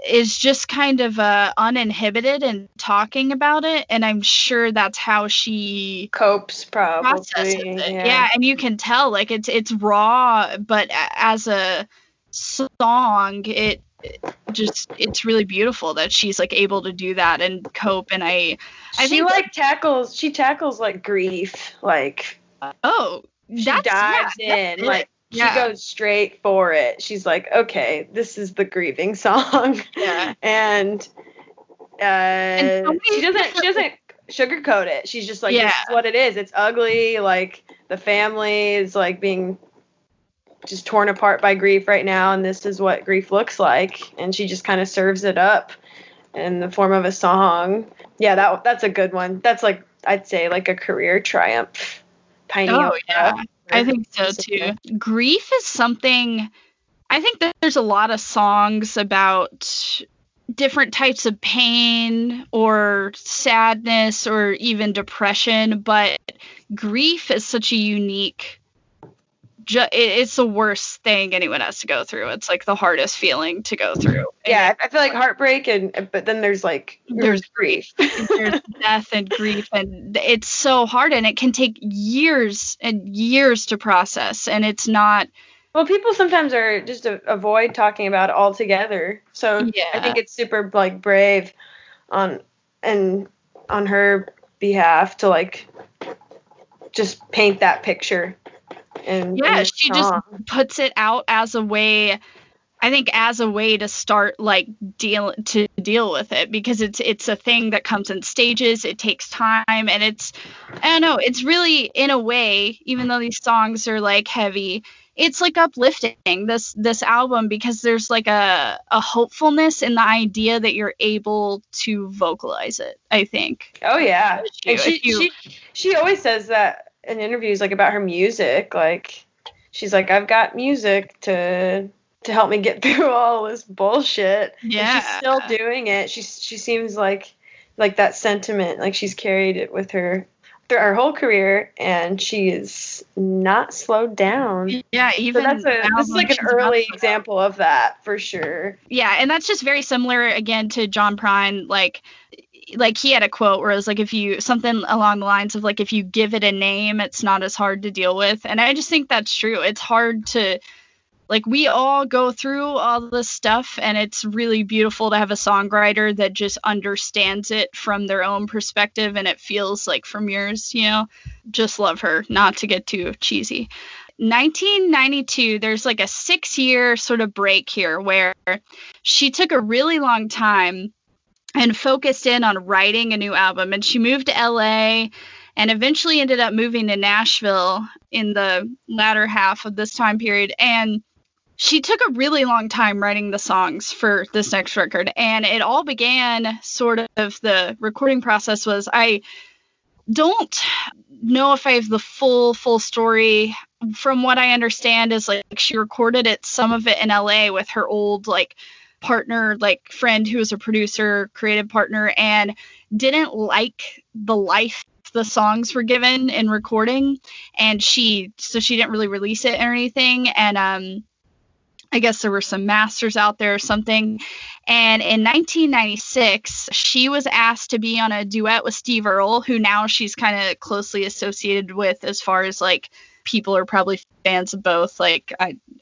is just kind of uninhibited in talking about it, and I'm sure that's how she copes, probably. Processes it. Yeah, and you can tell like it's raw, but as a song, it's really beautiful that she's like able to do that and cope. And I think like tackles like grief, like she dives in, like she goes straight for it. She's like, okay, this is the grieving song. And she doesn't sugarcoat it. She's just like, this is what it is. It's ugly. Like the family is like being just torn apart by grief right now, and this is what grief looks like. And she just kind of serves it up in the form of a song. Yeah, that's a good one. That's like, I'd say like a career triumph. Tiny Oh, yeah. I think so too. Grief is something, I think that there's a lot of songs about different types of pain or sadness or even depression, but grief is such a unique, it's the worst thing anyone has to go through. It's like the hardest feeling to go through. Yeah, I feel like heartbreak, but then there's grief. There's death and grief, and it's so hard, and it can take years and years to process, and it's not. Well, people sometimes are just avoid talking about it altogether. So yeah. I think it's super like brave on her behalf to like just paint that picture. And yeah, she just puts it out as a way, I think, as a way to start like deal with it, because it's a thing that comes in stages. It takes time, and it's, I don't know, it's really, in a way, even though these songs are like heavy, it's like uplifting this album, because there's like a hopefulness in the idea that you're able to vocalize it, I think. Oh yeah. And she always says that in interviews, like about her music, like she's like, I've got music to help me get through all this bullshit. Yeah. And she's still doing it. She seems like that sentiment, like she's carried it with her through her whole career, and she is not slowed down. Yeah, even so this is like an early example of that for sure. Yeah, and that's just very similar again to John Prine. Like he had a quote where it was like, if you, something along the lines of like, if you give it a name, it's not as hard to deal with. And I just think that's true. It's hard to, like, we all go through all this stuff, and it's really beautiful to have a songwriter that just understands it from their own perspective, and it feels like from yours, you know. Just love her, not to get too cheesy. 1992, there's like a 6-year sort of break here where she took a really long time and focused in on writing a new album. And she moved to LA and eventually ended up moving to Nashville in the latter half of this time period. And she took a really long time writing the songs for this next record. And it all began sort of, the recording process was, I don't know if I have the full story. From what I understand is like she recorded it, some of it in LA with her old like partner, like friend who was a producer, creative partner, and didn't like the life the songs were given in recording, and she didn't really release it or anything. And I guess there were some masters out there or something. And in 1996, she was asked to be on a duet with Steve Earle, who now she's kind of closely associated with, as far as like people are probably fans of both. Like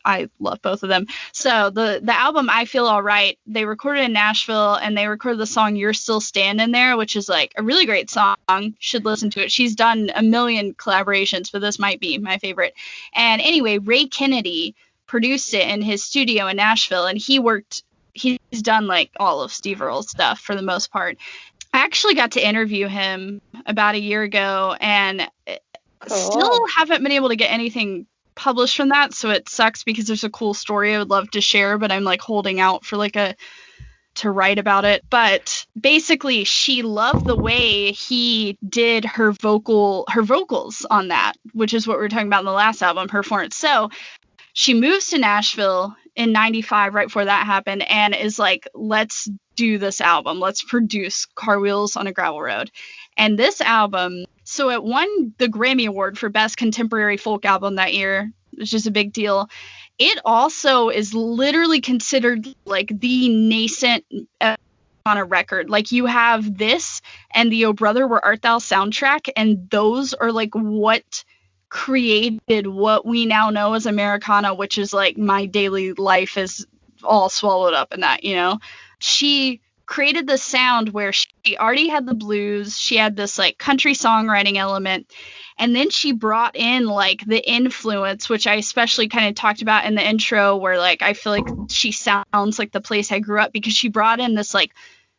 I love both of them. So the album I Feel Alright, they recorded in Nashville, and they recorded the song You're Still Standing There, which is like a really great song. Should listen to it. She's done a million collaborations, but this might be my favorite. And anyway, Ray Kennedy produced it in his studio in Nashville, and he's done like all of Steve Earle's stuff for the most part. I actually got to interview him about a year ago, and still haven't been able to get anything published from that, so it sucks, because there's a cool story I would love to share, but I'm like holding out for like to write about it. But basically, she loved the way he did her vocals on that, which is what we were talking about in the last album, Performance. So she moves to Nashville in 95, right before that happened, and is like, let's do this album. Let's produce Car Wheels on a Gravel Road. And this album, so it won the Grammy Award for Best Contemporary Folk Album that year, which is a big deal. It also is literally considered like the nascent on a record. Like, you have this and the Oh Brother, Where Art Thou soundtrack, and those are like what created what we now know as Americana, which is like my daily life is all swallowed up in that, you know. She created the sound where she already had the blues, she had this like country songwriting element, and then she brought in like the influence, which I especially kind of talked about in the intro, where like I feel like she sounds like the place I grew up, because she brought in this like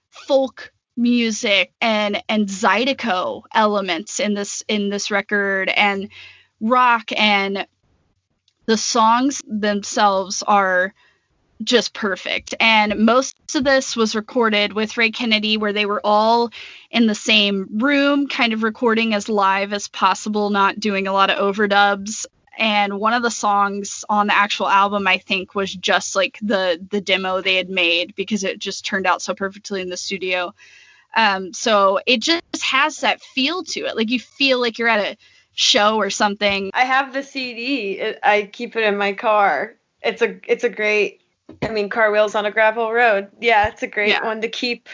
folk music and Zydeco elements in this record, and rock and The songs themselves are just perfect. And most of this was recorded with Ray Kennedy, where they were all in the same room, kind of recording as live as possible, not doing a lot of overdubs. And one of the songs on the actual album, I think, was just like the demo they had made, because it just turned out so perfectly in the studio. So it just has that feel to it. Like you feel like you're at a show or something. I have the CD. I keep it in my car. It's a great, I mean, Car Wheels on a Gravel Road. Yeah, it's a great one to keep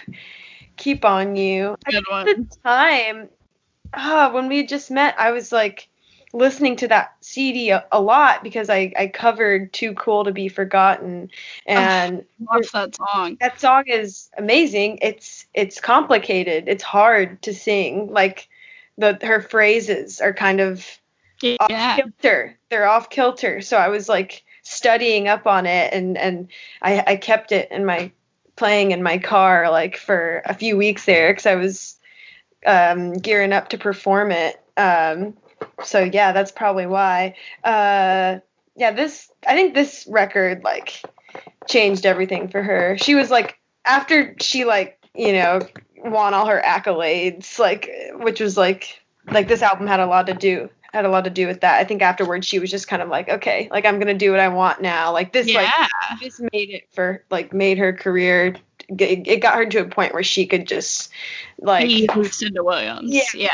on you. Good one. At the time, when we just met, I was like listening to that CD a lot because I covered Too Cool to Be Forgotten, and love that song. That song is amazing. It's complicated. It's hard to sing. Like her phrases are kind of off kilter. They're off kilter. So I was like studying up on it, and I kept it playing in my car like for a few weeks there because I was gearing up to perform it. So yeah, that's probably why. I think this record like changed everything for her. She was like, after she like, you know, won all her accolades, like, which was like this album had a lot to do with that. I think afterwards she was just kind of like, okay, like I'm gonna do what I want now. Like this, this made her career. It got her to a point where she could just like Lucinda Williams. Yeah.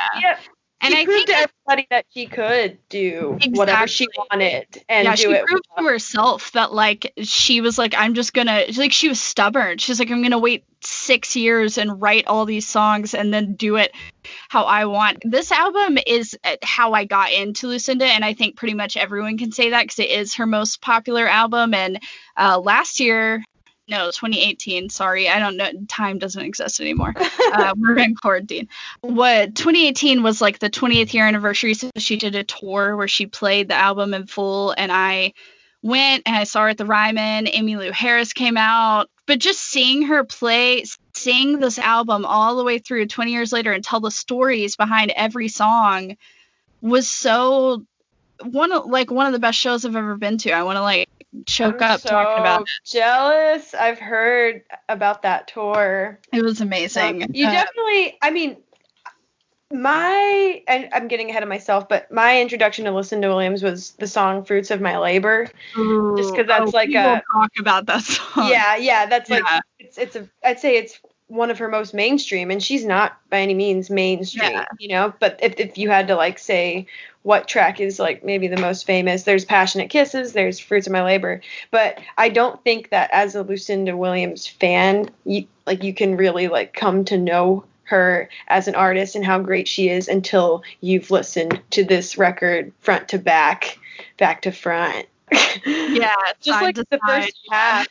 And I think to everybody that she could do whatever she wanted and do it. She proved to herself that like she was like, I'm just gonna, like, she was stubborn. She's like, I'm gonna wait 6 years and write all these songs and then do it how I want. This album is how I got into Lucinda, and I think pretty much everyone can say that because it is her most popular album. And last year, no, 2018. Sorry, I don't know. Time doesn't exist anymore. We're in quarantine. 2018 was like the 20th year anniversary, so she did a tour where she played the album in full, and I went and I saw her at the Ryman. Emmylou Harris came out, but just seeing her sing this album all the way through 20 years later and tell the stories behind every song was so one of the best shows I've ever been to. I want to like choke up talking about it. Jealous. I've heard about that tour. It was amazing. You definitely, I mean, I'm getting ahead of myself, but my introduction to Lucinda Williams was the song Fruits of My Labor. Ooh, just because that's like we'll talk about that song. Yeah, that's like I'd say it's one of her most mainstream, and she's not by any means mainstream, you know, but if you had to like say what track is like maybe the most famous, there's Passionate Kisses, there's Fruits of My Labor, but I don't think that as a Lucinda Williams fan, you can really like come to know her as an artist and how great she is until you've listened to this record front to back to front. Yeah, just like the first half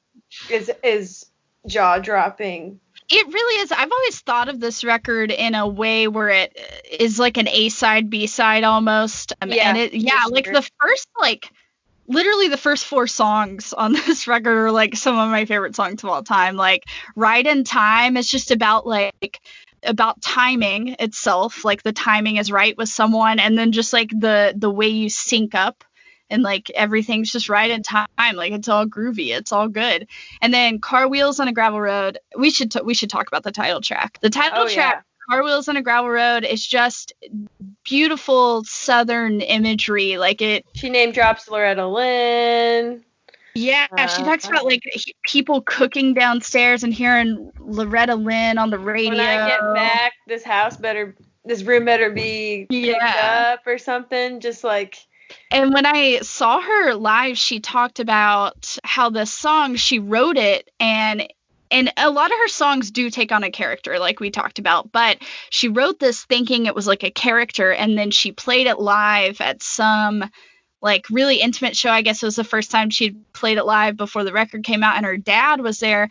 is jaw-dropping. It really is. I've always thought of this record in a way where it is like an A-side, B-side almost. The first, like, literally the first 4 songs on this record are like some of my favorite songs of all time. Like, Right in Time is just about timing itself. Like, the timing is right with someone, and then just like the way you sync up. And like everything's just right in time, like it's all groovy, it's all good. And then Car Wheels on a Gravel Road. We should talk about the title track. The title track, Car Wheels on a Gravel Road, is just beautiful Southern imagery. Like it. She name drops Loretta Lynn. Yeah, she talks about like people cooking downstairs and hearing Loretta Lynn on the radio. When I get back, this room better be picked up or something. Just like. And when I saw her live, she talked about how this song, she wrote it, and a lot of her songs do take on a character, like we talked about, but she wrote this thinking it was like a character, and then she played it live at some like really intimate show. I guess it was the first time she'd played it live before the record came out, and her dad was there.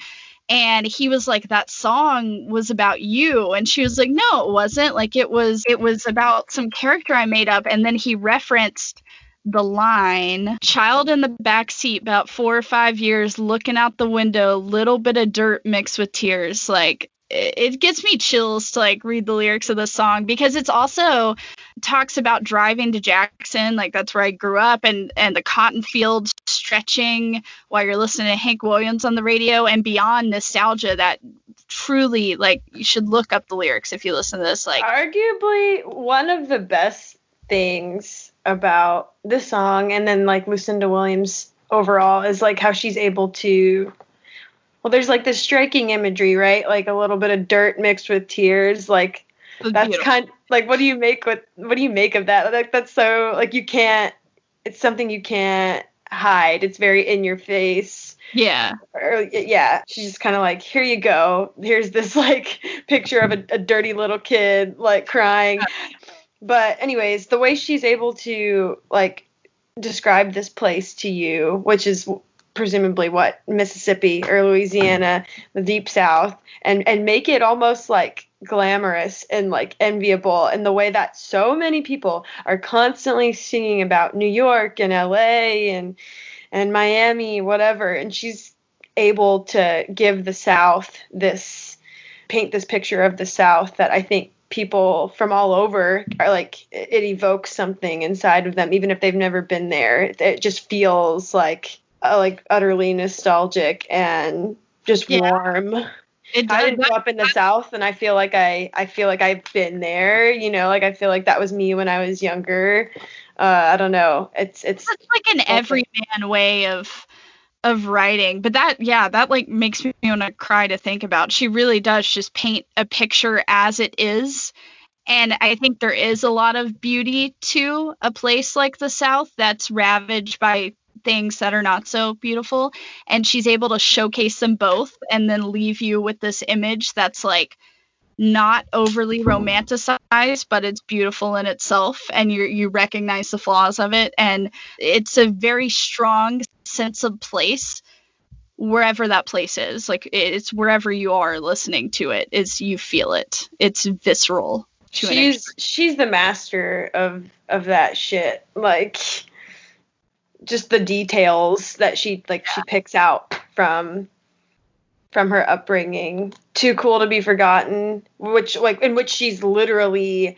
And he was like, that song was about you. And she was like, no, it wasn't. Like, it was about some character I made up. And then he referenced the line, child in the backseat, about 4 or 5 years, looking out the window, little bit of dirt mixed with tears. Like, it gives me chills to like read the lyrics of the song, because it's also talks about driving to Jackson, like that's where I grew up, and the cotton fields stretching while you're listening to Hank Williams on the radio, and beyond nostalgia, that truly, like, you should look up the lyrics if you listen to this. Like, arguably one of the best things about this song, and then like Lucinda Williams overall, is like how she's able to, well, there's like this striking imagery, right? Like a little bit of dirt mixed with tears. Like that's beautiful. Kind like, what do you make of that? Like that's so, like, it's something you can't hide. It's very in your face. Yeah. Yeah. She's just kind of like, here you go. Here's this like picture of a dirty little kid like crying. But anyways, the way she's able to like describe this place to you, which is presumably what, Mississippi or Louisiana, the deep South, and make it almost like glamorous and like enviable, in the way that so many people are constantly singing about New York and LA and Miami, whatever. And she's able to give the South paint this picture of the South that I think people from all over are like, it evokes something inside of them, even if they've never been there. It just feels like utterly nostalgic and just warm. It does. I didn't grow up in the South, and I feel like I've been there, you know, like I feel like that was me when I was younger. I don't know. It's like an everyman way of writing, but that like makes me want to cry to think about. She really does just paint a picture as it is. And I think there is a lot of beauty to a place like the South that's ravaged by things that are not so beautiful, and she's able to showcase them both and then leave you with this image that's like not overly romanticized, but it's beautiful in itself, and you recognize the flaws of it, and it's a very strong sense of place wherever that place is. Like, it's wherever you are listening to it, is you feel it. It's visceral. She's the master of that shit. Like, just the details that she picks out from her upbringing. Too Cool to Be Forgotten, in which she's literally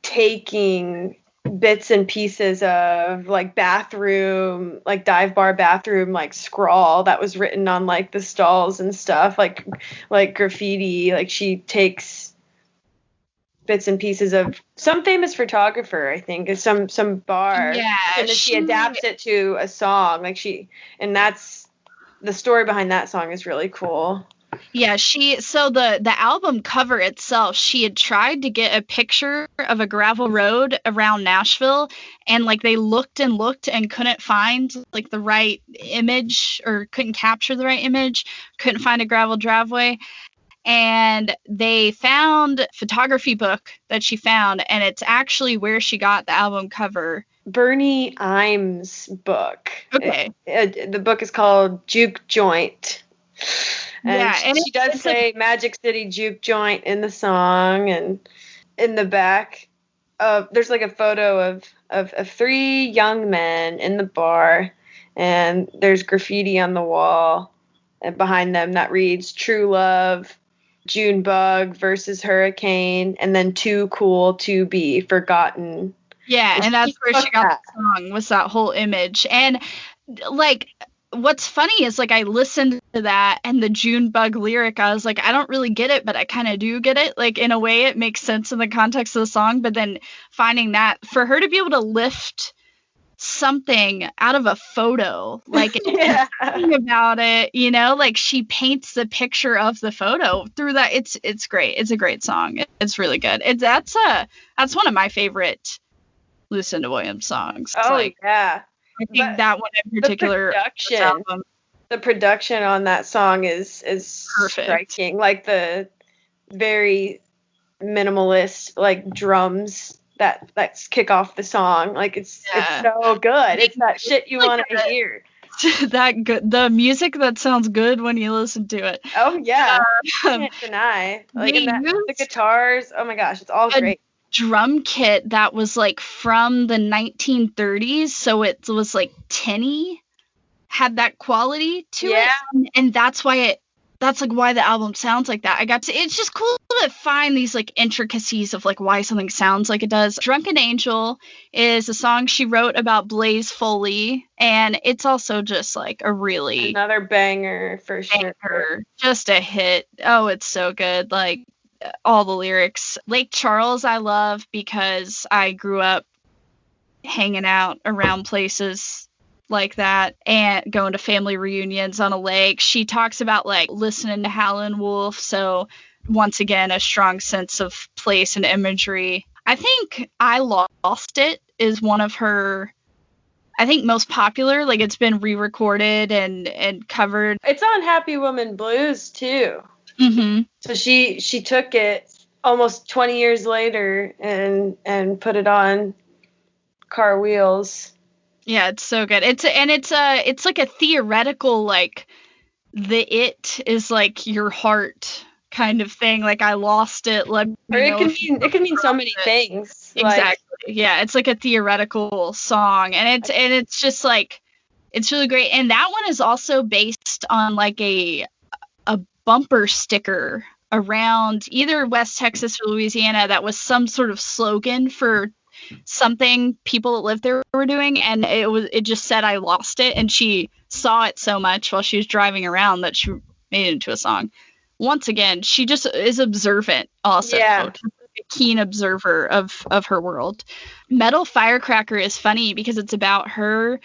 taking bits and pieces of like bathroom, like dive bar bathroom, like scrawl that was written on like the stalls and stuff, like graffiti. Like, she takes bits and pieces of some famous photographer, I think, is some bar, and then she adapts it to a song. And that's the story behind that song is really cool. Yeah, so the album cover itself, she had tried to get a picture of a gravel road around Nashville, and like they looked and couldn't find like the right image, or couldn't capture the right image, couldn't find a gravel driveway. And they found a photography book that she found, and it's actually where she got the album cover. Bernie Imes' book. Okay. The book is called Juke Joint. And she does say Magic City Juke Joint in the song, and in the back there's like a photo of three young men in the bar, and there's graffiti on the wall, and behind them that reads True Love, Junebug versus Hurricane, and then Too Cool to Be Forgotten. Yeah, and that's where she got the song, was that whole image. And like, what's funny is like I listened to that and the Junebug lyric, I was like, I don't really get it, but I kind of do get it. Like, in a way it makes sense in the context of the song, but then finding that for her to be able to lift something out of a photo, like thinking about it, you know, like she paints the picture of the photo through that. It's great. It's a great song. It's really good. That's one of my favorite Lucinda Williams songs. Oh, like, yeah. I think that one in particular. The production on that song is perfect. Striking. Like the very minimalist like drums that kick off the song. Like it's so good. It's that shit you want to hear. That good. The music that sounds good when you listen to it. Oh yeah, can't deny. Like the guitars. Oh my gosh, it's all great. Drum kit that was like from the 1930s, so it was like tinny, had that quality to it, and that's why that's like why the album sounds like that. It's just cool to find these like intricacies of like why something sounds like it does. Drunken Angel is a song she wrote about Blaze Foley, and it's also just like a really another banger for sure. Just a hit. Oh, it's so good. Like all the lyrics. Lake Charles I love because I grew up hanging out around places like that and going to family reunions on a lake. She talks about like listening to Howlin' Wolf, so once again a strong sense of place and imagery. I think I Lost It is one of her most popular. Like it's been re-recorded and covered. It's on Happy Woman Blues too. So she took it almost 20 years later and put it on Car Wheels. Yeah, it's so good. It's like a theoretical, like it is like your heart kind of thing. Like I lost it. It can mean so many things. Exactly. Like, yeah, it's like a theoretical song, and it's just like it's really great. And that one is also based on like a bumper sticker around either West Texas or Louisiana that was some sort of slogan for something people that lived there were doing, and it just said I lost it, and she saw it so much while she was driving around that she made it into a song. Once again, she just is observant also. Yeah. A keen observer of her world. Metal Firecracker is funny because it's about her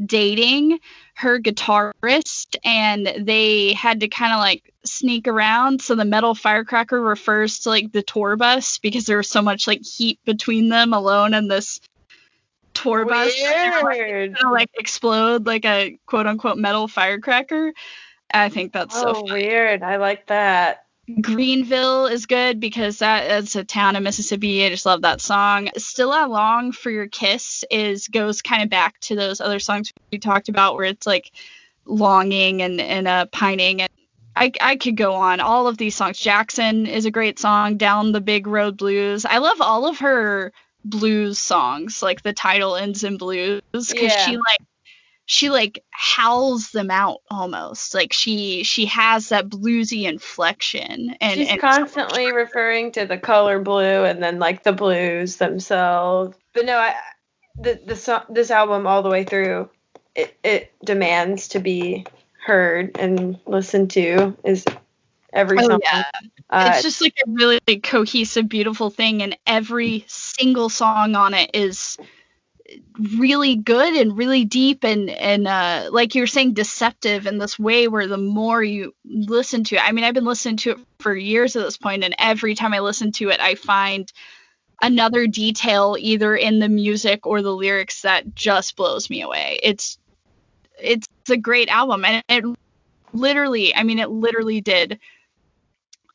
dating her guitarist, and they had to kind of like sneak around, so the Metal Firecracker refers to like the tour bus because there was so much like heat between them alone in this tour bus. Weird. Gonna like explode like a quote unquote metal firecracker. I think that's so funny. Weird. I like that. Greenville is good because that's a town in Mississippi. I just love that song. Still I Long for Your Kiss goes kind of back to those other songs we talked about where it's like longing and pining. And I could go on. All of these songs. Jackson is a great song. Down the Big Road Blues. I love all of her blues songs. Like the title ends in blues because she howls them out almost. Like she has that bluesy inflection, and she's constantly referring to the color blue and then like the blues themselves. But no, this album all the way through, it demands to be heard and listened to. Is every song. Yeah. It's just like a really cohesive, beautiful thing, and every single song on it is really good and really deep and like you were saying, deceptive in this way where the more you listen to it, I mean, I've been listening to it for years at this point, and every time I listen to it I find another detail either in the music or the lyrics that just blows me away. It's a great album, and it literally did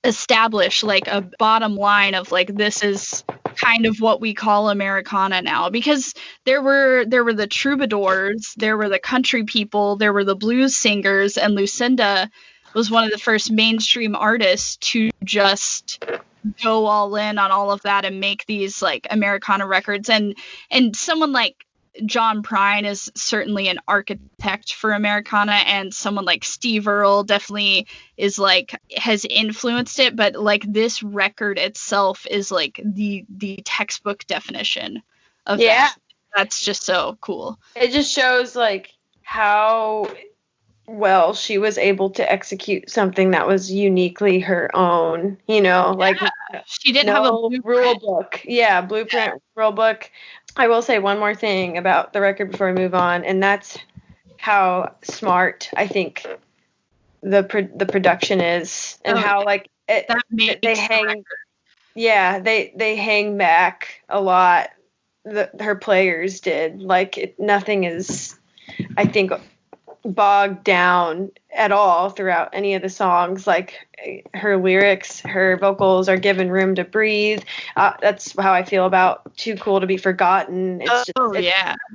establish like a bottom line of like this is kind of what we call Americana now, because there were the troubadours, there were the country people, there were the blues singers, and Lucinda was one of the first mainstream artists to just go all in on all of that and make these like Americana records. And someone like John Prine is certainly an architect for Americana, and someone like Steve Earle definitely is like has influenced it, but like this record itself is like the textbook definition of that. That's just so cool. It just shows like how well she was able to execute something that was uniquely her own, like she didn't have a rule book. Blueprint rule book. I will say one more thing about the record before we move on, and that's how smart I think the production is, and how like they hang. Yeah, they hang back a lot. Her players did. Like nothing is, I think, bogged down at all throughout any of the songs. Like her lyrics, her vocals are given room to breathe. That's how I feel about Too Cool to Be Forgotten.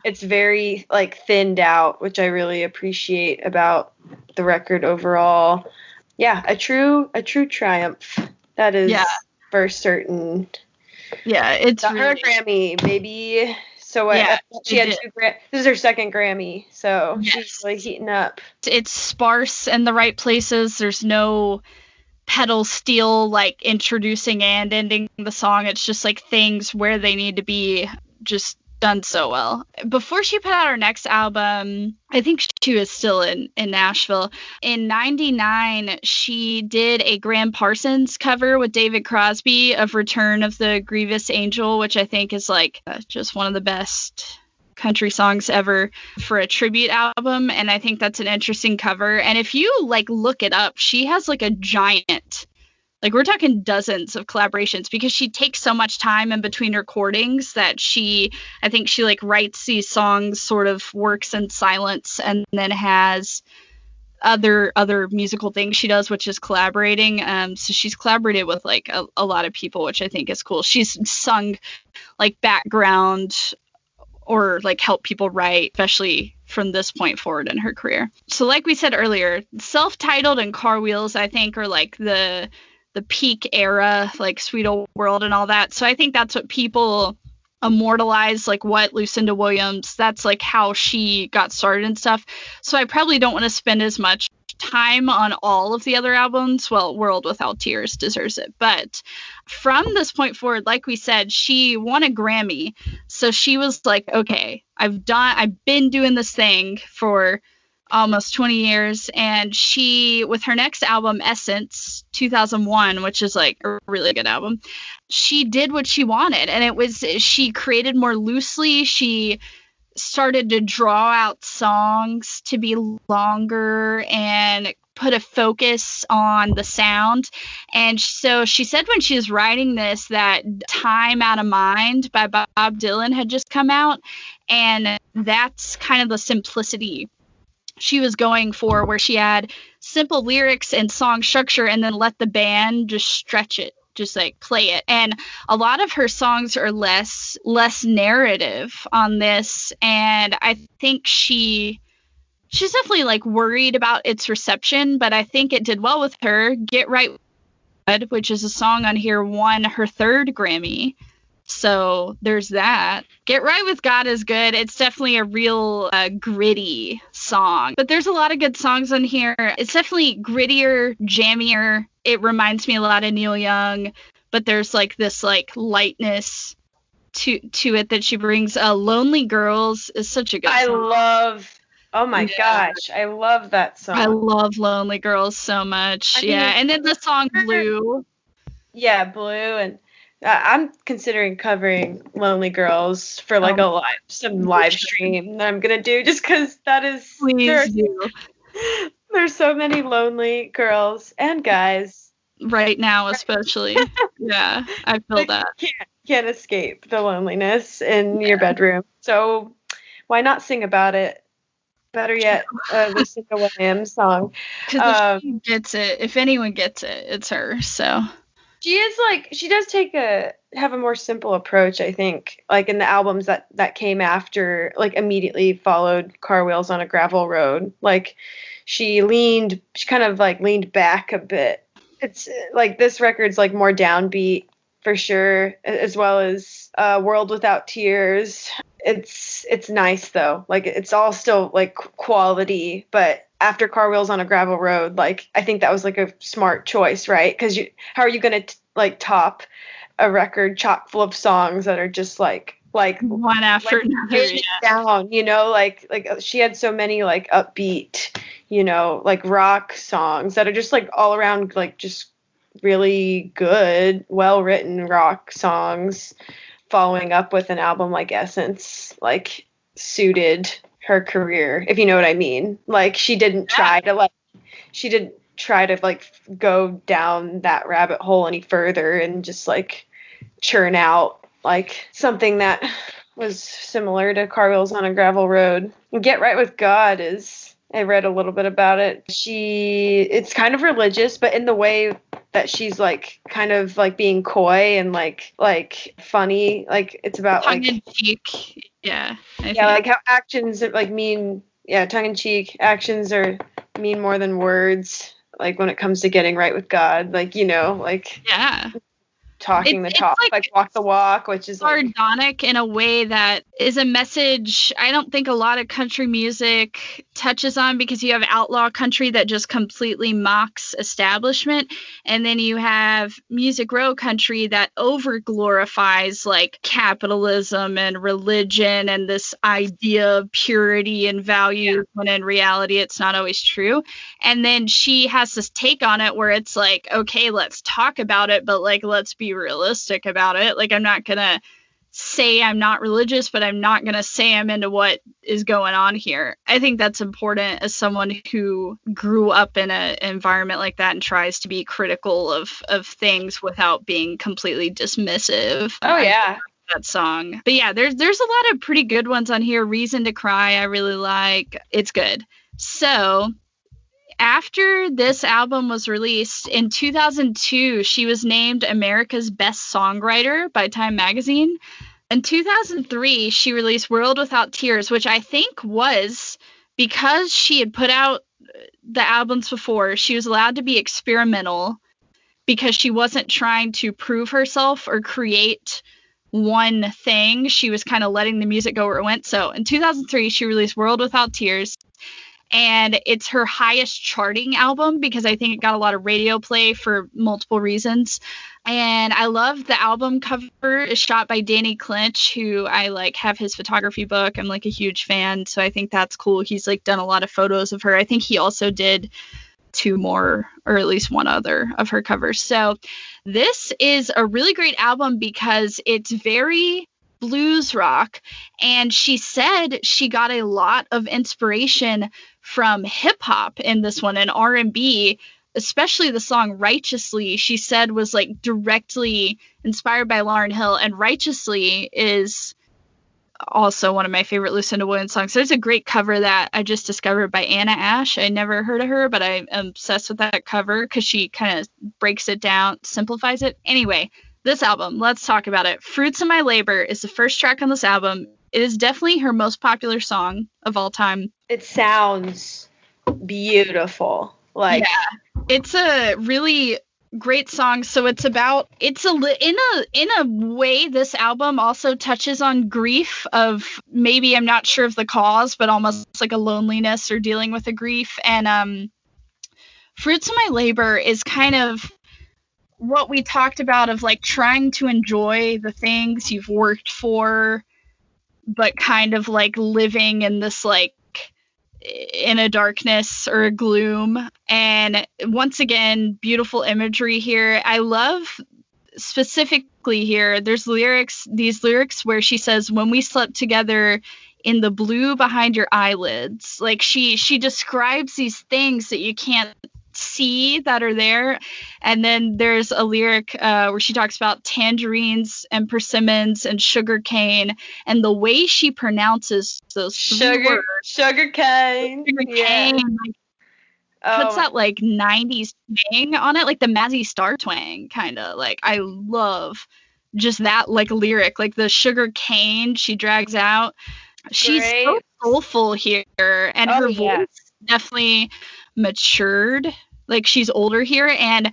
It's very like thinned out, which I really appreciate about the record overall. Yeah, a true triumph. That is for certain. Yeah, it's her Grammy, baby. So Yeah, she had this is her second Grammy, so Yes. she's really heating up. It's sparse in the right places. There's no pedal steel like introducing and ending the song. It's just like things where they need to be, just done so well. Before she put out her next album, I think she was still in Nashville. In 99, she did a Graham Parsons cover with David Crosby of Return of the Grievous Angel, which I think is like just one of the best country songs ever for a tribute album. And I think that's an interesting cover. And if you like look it up, she has like a giant, like we're talking dozens of collaborations, because she takes so much time in between recordings that I think she like writes these songs, sort of works in silence, and then has other musical things she does, which is collaborating. So she's collaborated with like a lot of people, which I think is cool. She's sung like background or like help people write, especially from this point forward in her career. So like we said earlier, Self-Titled and Car Wheels, I think, are like the peak era, like Sweet Old World and all that. So I think that's what people immortalize, like what Lucinda Williams, that's like how she got started and stuff. So I probably don't want to spend as much time on all of the other albums. Well, World Without Tears deserves it. But from this point forward, like we said, she won a Grammy. So she was like, okay, I've been doing this thing for almost 20 years. And she, with her next album, Essence, 2001, which is like a really good album, she did what she wanted. And she created more loosely. She started to draw out songs to be longer and put a focus on the sound. And so she said when she was writing this that Time Out of Mind by Bob Dylan had just come out. And that's kind of the simplicity she was going for, where she had simple lyrics and song structure and then let the band just stretch it, just like play it. And a lot of her songs are less narrative on this, and I think she's definitely like worried about its reception, but I think it did well with her. Get Right with God, which is a song on here, won her third Grammy. So there's that. Get Right with God is good. It's definitely a real gritty song. But there's a lot of good songs on here. It's definitely grittier, jammier. It reminds me a lot of Neil Young, but there's like this like lightness to it that she brings. Lonely Girls is such a good song. Oh my gosh, I love that song. I love Lonely Girls so much. And then the song Blue. Yeah, Blue, and I'm considering covering Lonely Girls for like some live stream that I'm gonna do, just because that is. Please do. There's so many lonely girls and guys right now, especially. Yeah, I feel that. Can't escape the loneliness in your bedroom. So why not sing about it? Better yet, Lucinda Williams song. Because if anyone gets it, it's her. So. She does have a more simple approach, I think, like in the albums that came after, like immediately followed Car Wheels on a Gravel Road. Like she kind of like leaned back a bit. It's like this record's like more downbeat for sure, as well as World Without Tears. It's nice though. Like it's all still like quality, but after Car Wheels on a Gravel Road, like I think that was like a smart choice, right? Because how are you gonna like top a record chock full of songs that are just like one after another, down, like she had so many like upbeat, like rock songs that are just like all around like just really good, well written rock songs, following up with an album like Essence, like suited her career, if you know what I mean. Like she didn't try to go down that rabbit hole any further and just like churn out like something that was similar to Car Wheels on a Gravel Road. And Get Right with God I read a little bit about it. It's kind of religious, but in the way that she's like kind of like being coy and like funny. Like it's about tongue in cheek. Yeah. Like how actions like mean. Yeah, tongue in cheek. Actions mean more than words. Like when it comes to getting right with God. Like like. Yeah. talking the talk, like walk the walk, which is sardonic in a way that is a message I don't think a lot of country music touches on, because you have outlaw country that just completely mocks establishment, and then you have Music Row country that over glorifies like capitalism and religion and this idea of purity and value, when in reality it's not always true. And then she has this take on it where it's like, okay, let's talk about it, but like, let's be realistic about it. Like, I'm not gonna say I'm not religious, but I'm not gonna say I'm into what is going on here. I think that's important as someone who grew up in an environment like that and tries to be critical of things without being completely dismissive. Oh yeah. That song. But yeah, there's a lot of pretty good ones on here. Reason to Cry, I really like. It's good. So after this album was released in 2002, she was named America's Best Songwriter by Time Magazine. In 2003, she released World Without Tears, which I think was because she had put out the albums before, she was allowed to be experimental because she wasn't trying to prove herself or create one thing. She was kind of letting the music go where it went. So in 2003, she released World Without Tears. And it's her highest charting album because I think it got a lot of radio play for multiple reasons. And I love the album cover is shot by Danny Clinch, who I like have his photography book. I'm like a huge fan. So I think that's cool. He's like done a lot of photos of her. I think he also did 2 more or at least 1 other of her covers. So this is a really great album because it's very blues rock, and she said she got a lot of inspiration from hip hop in this one, and R&B, especially the song Righteously, she said was like directly inspired by Lauryn Hill, and Righteously is also one of my favorite Lucinda Williams songs. There's a great cover that I just discovered by Anna Ash. I never heard of her, but I'm obsessed with that cover because she kind of breaks it down, simplifies it. Anyway, this album, let's talk about it. Fruits of My Labor is the first track on this album. It is definitely her most popular song of all time. It sounds beautiful. Like, yeah, it's a really great song. So it's about, in a way, this album also touches on grief of maybe, I'm not sure of the cause, but almost like a loneliness or dealing with a grief. And Fruits of My Labor is kind of what we talked about of like trying to enjoy the things you've worked for, but kind of like living in this like in a darkness or a gloom. And once again, beautiful imagery here. I love specifically here, there's these lyrics where she says, when we slept together in the blue behind your eyelids. Like she describes these things that you can't see that are there. And then there's a lyric where she talks about tangerines and persimmons and sugar cane, and the way she pronounces those sugar cane, yeah. Like, puts that like 90s twang on it, like the Mazzy Star twang kind of. Like I love just that like lyric, like the sugar cane she drags out. She's so soulful here, and her voice definitely matured. Like she's older here, and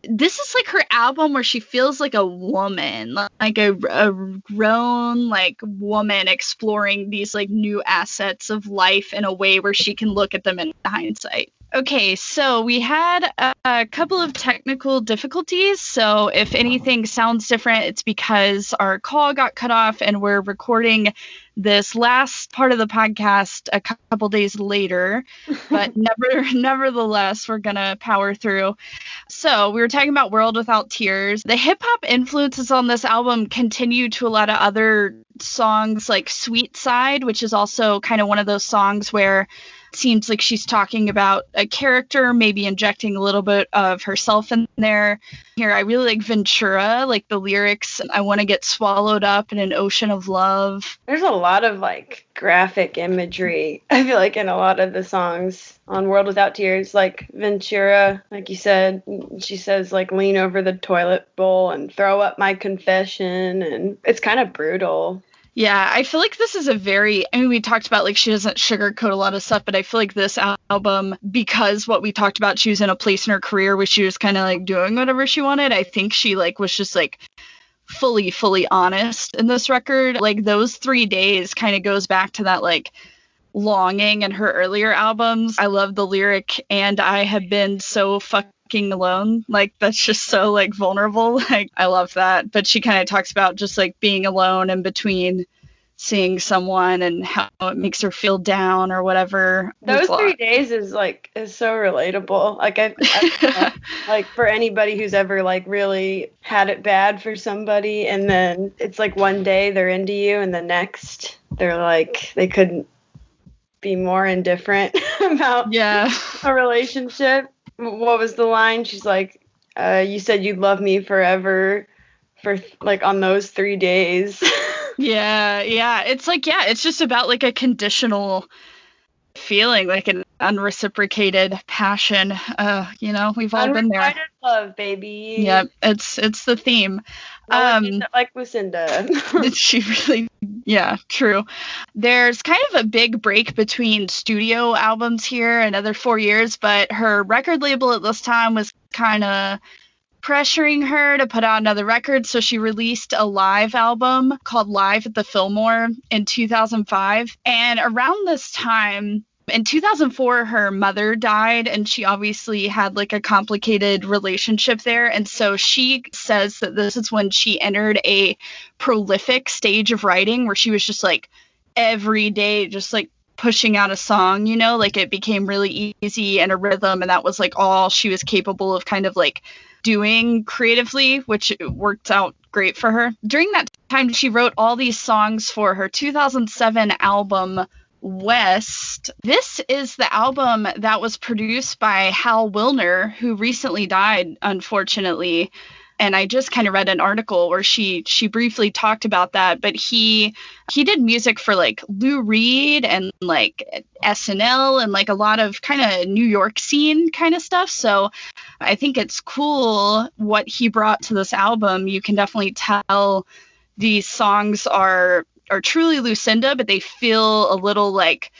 this is like her album where she feels like a woman, like a grown like woman exploring these like new assets of life in a way where she can look at them in hindsight. Okay, so we had a couple of technical difficulties. So if anything sounds different, it's because our call got cut off and we're recording this last part of the podcast a couple days later. But nevertheless, we're going to power through. So we were talking about World Without Tears. The hip hop influences on this album continue to a lot of other songs like Sweet Side, which is also kind of one of those songs where seems like she's talking about a character, maybe injecting a little bit of herself in there. Here, I really like Ventura, like the lyrics, I want to get swallowed up in an ocean of love. There's a lot of like graphic imagery, I feel like, in a lot of the songs on World Without Tears. Like Ventura, like you said, she says like lean over the toilet bowl and throw up my confession, and it's kind of brutal. Yeah, I feel like this is we talked about like she doesn't sugarcoat a lot of stuff, but I feel like this album, because what we talked about, she was in a place in her career where she was kind of like doing whatever she wanted. I think she like was just like fully honest in this record. Like those 3 days kind of goes back to that like longing in her earlier albums. I love the lyric, and I have been so fucking alone. Like that's just so like vulnerable. Like I love that. But she kind of talks about just like being alone in between seeing someone and how it makes her feel down or whatever. Those 3 days is so relatable. Like I like for anybody who's ever like really had it bad for somebody, and then it's like one day they're into you and the next they're like they couldn't be more indifferent about a relationship. What was the line? She's like, you said you'd love me forever for like on those 3 days. Yeah. It's like, it's just about like a conditional feeling, like an unreciprocated passion. We've all been there. Unrequited love, baby. Yep, it's the theme. Like Lucinda. She really, true. There's kind of a big break between studio albums here, another 4 years, but her record label at this time was kind of pressuring her to put out another record, so she released a live album called Live at the Fillmore in 2005. And around this time, in 2004, her mother died, and she obviously had like a complicated relationship there. And so she says that this is when she entered a prolific stage of writing where she was just like every day just like pushing out a song, like it became really easy and a rhythm, and that was like all she was capable of kind of like doing creatively, which worked out great for her. During that time, she wrote all these songs for her 2007 album West. This is the album that was produced by Hal Wilner, who recently died, unfortunately. And I just kind of read an article where she briefly talked about that, but he did music for like Lou Reed and like SNL and like a lot of kind of New York scene kind of stuff. So I think it's cool what he brought to this album. You can definitely tell these songs are truly Lucinda, but they feel a little like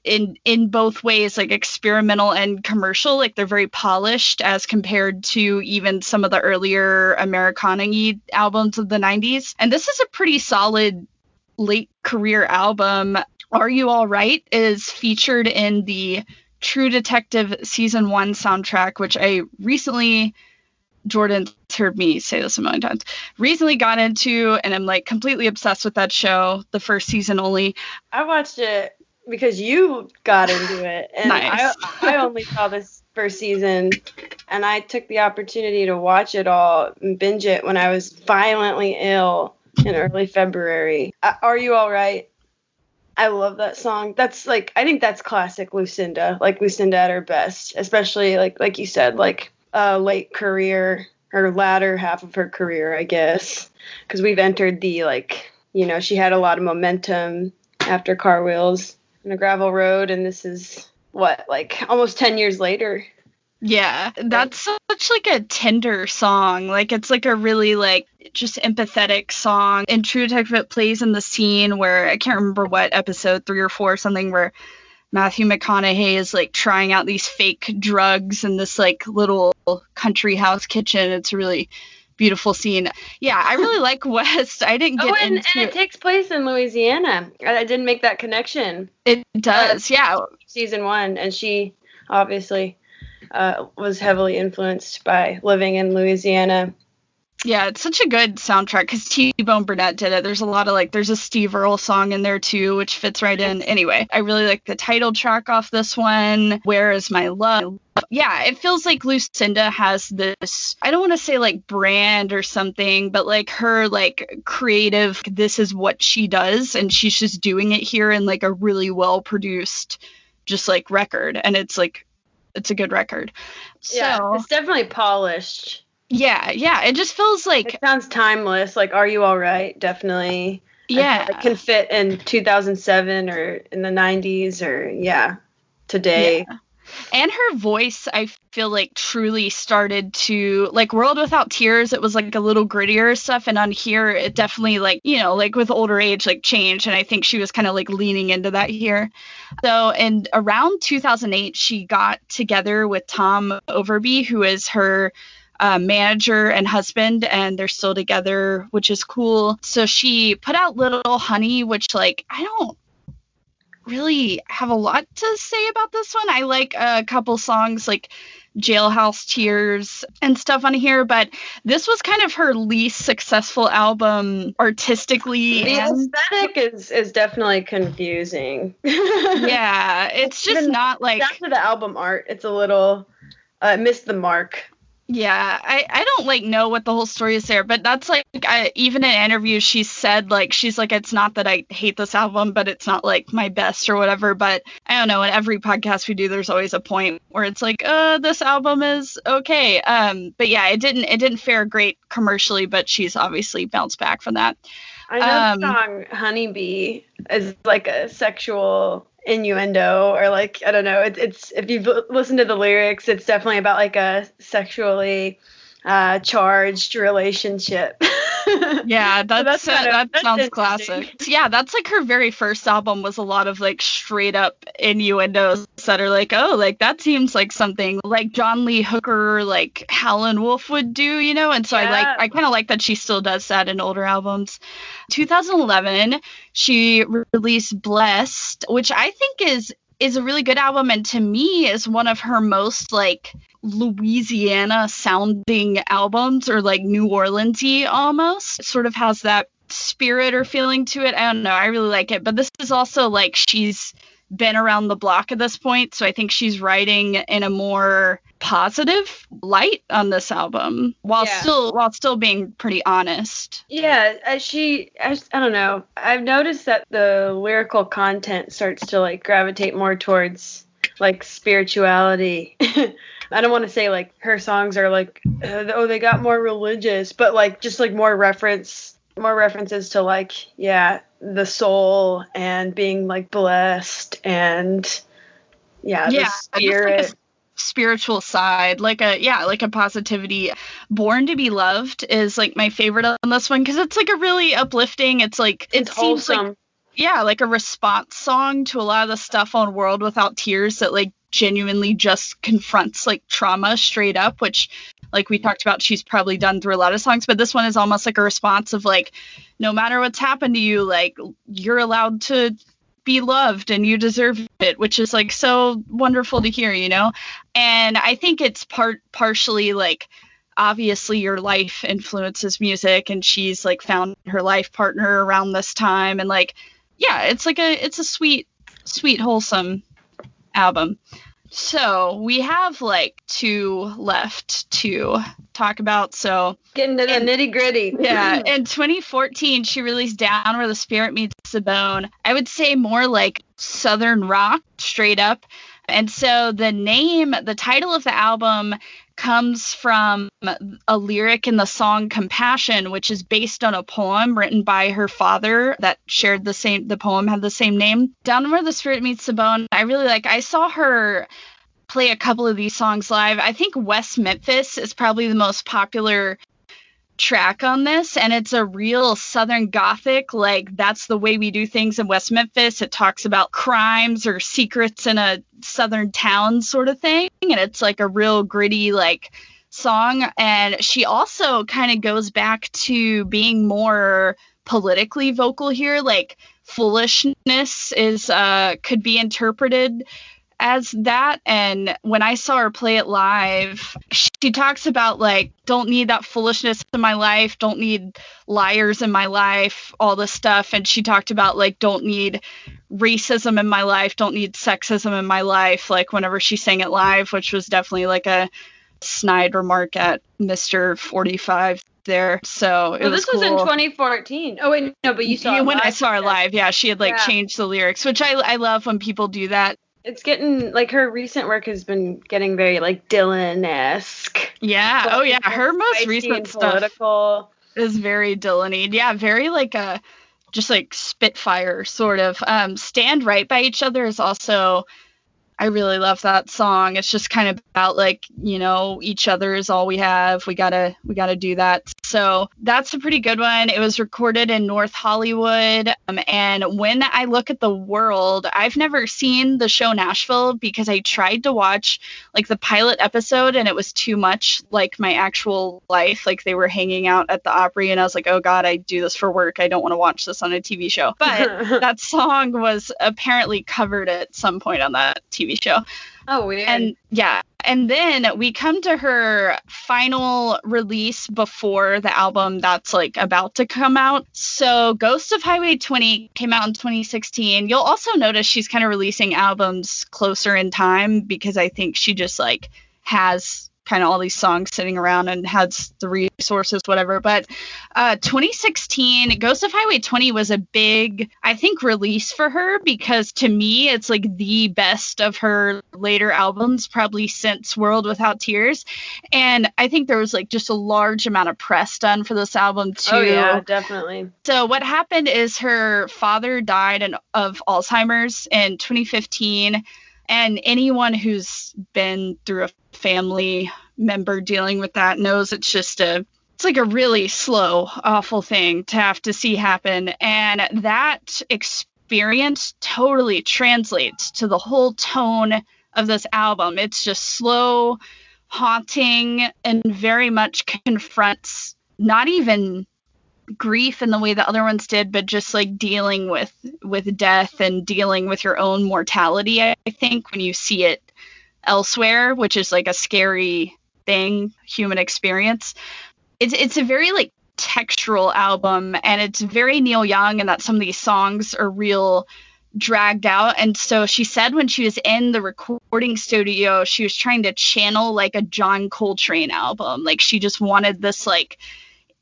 in both ways, like experimental and commercial. Like they're very polished as compared to even some of the earlier Americana albums of the 90s. And this is a pretty solid late career album. Are You All Right is featured in the True Detective Season 1 soundtrack, which I recently, Jordan's heard me say this a million times, recently got into, and I'm like completely obsessed with that show, the first season only. I watched it because you got into it, and nice. I only saw this first season, and I took the opportunity to watch it all and binge it when I was violently ill in early February. Are You All Right? I love that song. That's like, I think that's classic Lucinda, like Lucinda at her best, especially like you said, like late career, or latter half of her career, I guess, because we've entered the like, she had a lot of momentum after Car Wheels and a Gravel Road, and this is what, like almost 10 years later. Yeah, that's such like a tender song. Like it's like a really like just empathetic song. In True Detective, it plays in the scene where I can't remember what episode, 3 or 4 or something, where Matthew McConaughey is like trying out these fake drugs in this like little country house kitchen. It's a really beautiful scene. Yeah, I really like West. I didn't get into and it takes place in Louisiana. I didn't make that connection. It does, yeah. Season 1, and she obviously was heavily influenced by living in Louisiana. Yeah, it's such a good soundtrack because T-Bone Burnett did it. There's a lot of like, there's a Steve Earle song in there too, which fits right in. Anyway, I really like the title track off this one, Where Is My Love? Yeah, it feels like Lucinda has this, I don't want to say like brand or something, but like her like creative, this is what she does, and she's just doing it here in like a really well produced just like record, and it's like, it's a good record. Yeah, so, it's definitely polished. Yeah, it just feels like... It sounds timeless, like Are You All Right? Definitely. Yeah. It can fit in 2007 or in the 90s or, today. Yeah. And her voice, I feel like, truly started to, like, World Without Tears, it was like a little grittier stuff, and on here it definitely, like, you know, like with older age, like, changed, and I think she was kind of like leaning into that here. So, and around 2008, she got together with Tom Overby, who is her manager and husband, and they're still together, which is cool. So she put out Little Honey, which, like, I don't really have a lot to say about this one. I like a couple songs like Jailhouse Tears and stuff on here, but this was kind of her least successful album artistically. The aesthetic is definitely confusing. Yeah, it's just not like... After the album art, it's a little... missed the mark. Yeah, I don't, like, know what the whole story is there, but that's, like, even in interviews, she said, like, she's like, it's not that I hate this album, but it's not, like, my best or whatever, but I don't know, in every podcast we do, there's always a point where it's like, this album is okay, but yeah, it didn't fare great commercially, but she's obviously bounced back from that. I know the song Honeybee is, like, a sexual innuendo, or, like, I don't know, it's if you've listened to the lyrics, it's definitely about, like, a sexually charged relationship. Yeah, that sounds classic. Yeah, that's like her very first album was a lot of like straight up innuendos that are like, oh, like that seems like something like John Lee Hooker, like Howlin' Wolf would do, you know? And so Yeah. I kind of like that she still does that in older albums. 2011, she released Blessed, which I think is a really good album, and to me is one of her most like Louisiana sounding albums, or like New Orleans-y almost. It sort of has that spirit or feeling to it. I don't know, I really like it, but this is also like she's been around the block at this point, so I think she's writing in a more positive light on this album while still being pretty honest. Yeah, I don't know. I've noticed that the lyrical content starts to like gravitate more towards like spirituality. I don't want to say like her songs are like, they got more religious, but like just like more references to like, yeah, the soul and being like blessed and the spirit. Just like a spiritual side, like a positivity. Born to Be Loved is like my favorite on this one because it's like a really uplifting, it's like It's wholesome. Like a response song to a lot of the stuff on World Without Tears that like genuinely just confronts like trauma straight up, which like we talked about, she's probably done through a lot of songs, but this one is almost like a response of like, no matter what's happened to you, like you're allowed to be loved and you deserve it, which is like so wonderful to hear, you know? And I think it's partially like, obviously your life influences music, and she's like found her life partner around this time, and like, yeah, it's a sweet, wholesome album. So we have like two left to talk about. So getting to the nitty gritty. Yeah. In 2014, she released Down Where the Spirit Meets the Bone. I would say more like Southern rock, straight up. And so the title of the album comes from a lyric in the song Compassion, which is based on a poem written by her father that shared the poem had the same name. Down Where the Spirit Meets the Bone, I really like. I saw her play a couple of these songs live. I think West Memphis is probably the most popular track on this, and it's a real Southern Gothic, like that's the way we do things in West Memphis. It talks about crimes or secrets in a Southern town sort of thing, and it's like a real gritty like song. And she also kind of goes back to being more politically vocal here, like Foolishness is could be interpreted as that. And when I saw her play it live, she talks about like, don't need that foolishness in my life, don't need liars in my life, all this stuff. And she talked about like, don't need racism in my life, don't need sexism in my life, like whenever she sang it live, which was definitely like a snide remark at Mr. 45 there. So it was cool. This was in 2014. Oh wait, no, but you saw it when live. I saw her live, yeah, she had like changed the lyrics, which I love when people do that. It's getting, like, her recent work has been getting very, like, Dylan-esque. Yeah. But oh, yeah. Her most recent stuff is very Dylan-y. Yeah, very, like, just, like, Spitfire, sort of. Stand Right by Each Other is also, I really love that song. It's just kind of about like, each other is all we have. We gotta do that. So that's a pretty good one. It was recorded in North Hollywood. And when I look at the world, I've never seen the show Nashville because I tried to watch like the pilot episode and it was too much like my actual life. Like they were hanging out at the Opry and I was like, oh God, I do this for work. I don't want to watch this on a TV show. But that song was apparently covered at some point on that TV show. Oh, weird. And yeah. And then we come to her final release before the album that's like about to come out. So Ghost of Highway 20 came out in 2016. You'll also notice she's kind of releasing albums closer in time because I think she just like has kind of all these songs sitting around and has the resources, whatever. But 2016, Ghost of Highway 20 was a big, I think, release for her because to me, it's like the best of her later albums, probably since World Without Tears. And I think there was like just a large amount of press done for this album too. Oh yeah, definitely. So what happened is her father died of Alzheimer's in 2015. And anyone who's been through a family member dealing with that knows it's like a really slow, awful thing to have to see happen. And that experience totally translates to the whole tone of this album. It's just slow, haunting, and very much confronts not even grief in the way the other ones did, but just like dealing with death and dealing with your own mortality. I think when you see it elsewhere, which is like a scary thing, human experience, it's a very like textural album, and it's very Neil Young, and that some of these songs are real dragged out. And so she said when she was in the recording studio, she was trying to channel like a John Coltrane album. Like she just wanted this like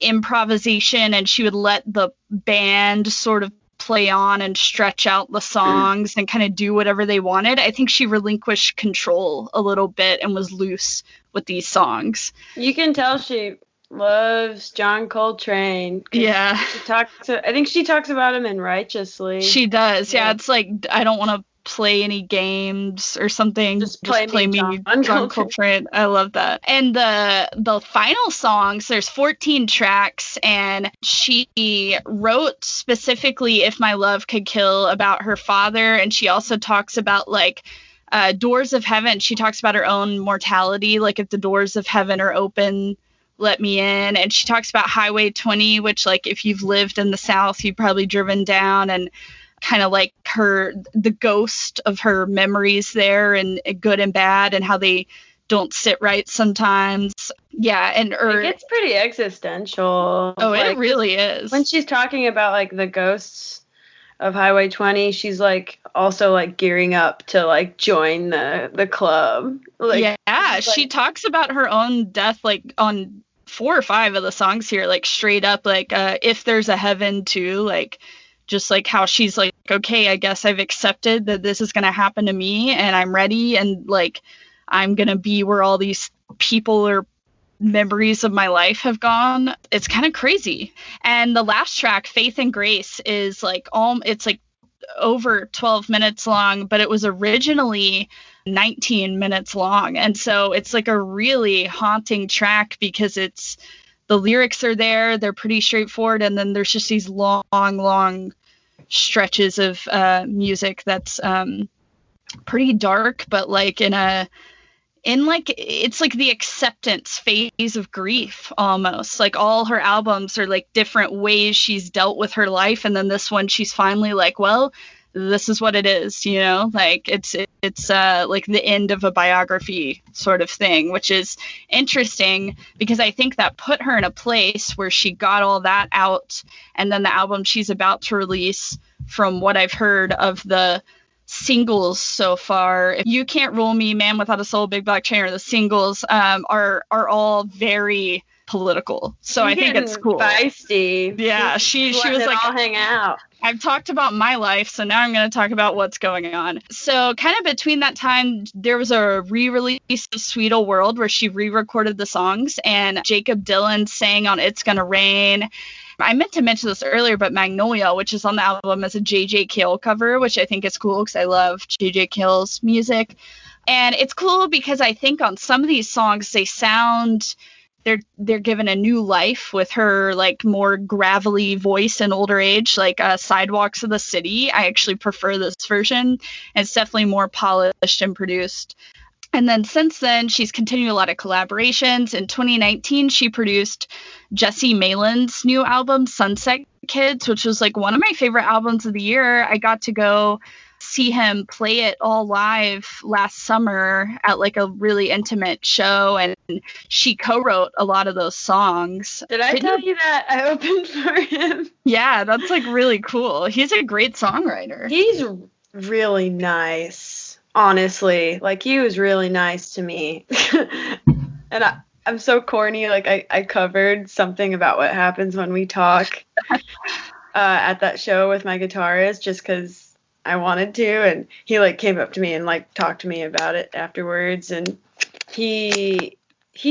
improvisation, and she would let the band sort of play on and stretch out the songs and kind of do whatever they wanted. I think she relinquished control a little bit and was loose with these songs. You can tell she loves John Coltrane. Yeah. I think she talks about him in Righteously. She does. Yeah. It's like, I don't want to play any games or something. Just play me John Coltrane. I love that. And the final songs, there's 14 tracks, and she wrote specifically If My Love Could Kill about her father, and she also talks about like doors of heaven. She talks about her own mortality, like if the doors of heaven are open, let me in. And she talks about Highway 20, which like if you've lived in the South, you've probably driven down, and kind of like the ghost of her memories there, and good and bad, and how they don't sit right sometimes. Yeah. And it gets pretty existential. Oh, like, it really is. When she's talking about like the ghosts of Highway 20, she's like also like gearing up to like join the club. Like, yeah, she talks about her own death like on 4 or 5 of the songs here, like straight up, like if there's a heaven too, like just like how she's like, okay, I guess I've accepted that this is going to happen to me, and I'm ready, and like I'm going to be where all these people or memories of my life have gone. It's kind of crazy. And the last track, Faith and Grace, is like it's like over 12 minutes long, but it was originally 19 minutes long. And so it's like a really haunting track because the lyrics are there, they're pretty straightforward, and then there's just these long stretches of music that's pretty dark, but like it's like the acceptance phase of grief almost. Like all her albums are like different ways she's dealt with her life, and then this one she's finally like, well, this is what it is, like it's like the end of a biography sort of thing, which is interesting because I think that put her in a place where she got all that out, and then the album she's about to release, from what I've heard of the singles so far, You Can't Rule Me, Man Without a Soul, Big Black Chain, or the singles are all very political. So I think it's cool. Feisty. Yeah, she was like, all hang out. I've talked about my life, so now I'm going to talk about what's going on. So kind of between that time, there was a re-release of Sweet Old World where she re-recorded the songs, and Jacob Dylan sang on It's Gonna Rain. I meant to mention this earlier, but Magnolia, which is on the album, is a J.J. Cale cover, which I think is cool because I love J.J. Cale's music. And it's cool because I think on some of these songs, they sound, they're given a new life with her like more gravelly voice in older age, like Sidewalks of the City. I actually prefer this version. It's definitely more polished and produced. And then since then, she's continued a lot of collaborations. In 2019, she produced Jesse Malin's new album, Sunset Kids, which was like one of my favorite albums of the year. I got to go see him play it all live last summer at like a really intimate show, and she co-wrote a lot of those songs. Did I tell you that I opened for him? Yeah, that's like really cool. He's a great songwriter. He's really nice. Honestly, like he was really nice to me. And I'm so corny, like I covered something about what happens when we talk at that show with my guitarist just because I wanted to, and he like came up to me and like talked to me about it afterwards, and he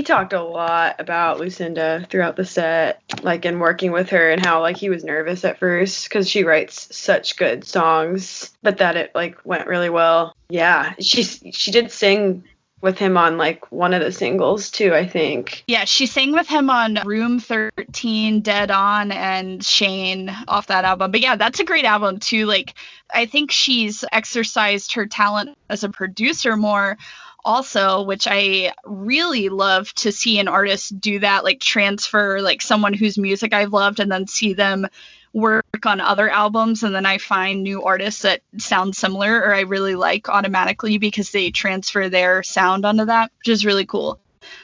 talked a lot about Lucinda throughout the set, like in working with her, and how like he was nervous at first because she writes such good songs, but that it like went really well. Yeah, she did sing with him on like one of the singles too, I think. Yeah, she sang with him on Room 13, Dead On, and Shane off that album. But yeah, that's a great album too. Like, I think she's exercised her talent as a producer more also, which I really love to see an artist do that, like transfer like someone whose music I've loved and then see them work on other albums, and then I find new artists that sound similar or I really like automatically because they transfer their sound onto that, which is really cool.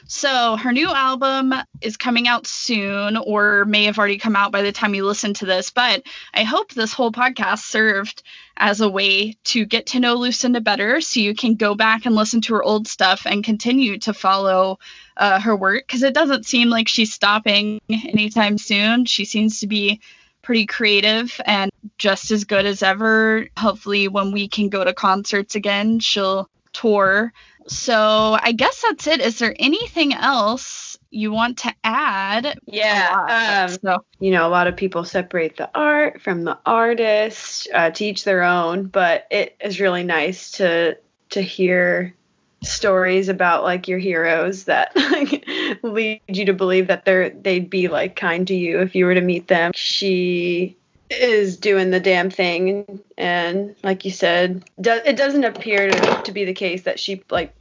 So her new album is coming out soon, or may have already come out by the time you listen to this, but I hope this whole podcast served as a way to get to know Lucinda better so you can go back and listen to her old stuff and continue to follow her work, because it doesn't seem like she's stopping anytime soon. She seems to be pretty creative and just as good as ever. Hopefully when we can go to concerts again, she'll tour. So I guess that's it. Is there anything else you want to add? Yeah. You know, a lot of people separate the art from the artist, to each their own, but it is really nice to hear stories about like your heroes that like lead you to believe that they'd be like kind to you if you were to meet them. She is doing the damn thing, and like you said, it doesn't appear to be the case that she like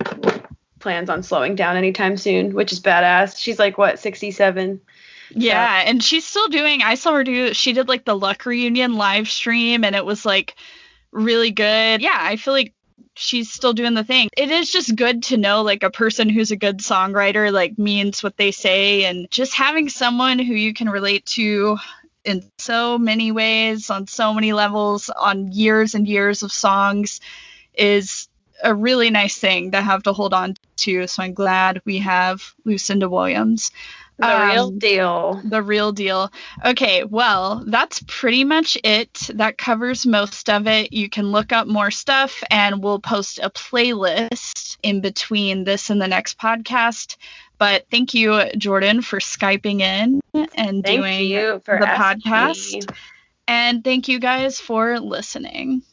plans on slowing down anytime soon, which is badass. She's like what, 67? Yeah, so. And she's still doing, I saw her she did like the Luck Reunion live stream, and it was like really good. Yeah, I feel like she's still doing the thing. It is just good to know like a person who's a good songwriter like means what they say, and just having someone who you can relate to in so many ways, on so many levels, on years and years of songs is a really nice thing to have to hold on to. So I'm glad we have Lucinda Williams. The real deal. The real deal. Okay, well, that's pretty much it. That covers most of it. You can look up more stuff, and we'll post a playlist in between this and the next podcast. But thank you, Jordan, for Skyping in and doing the podcast. And thank you guys for listening.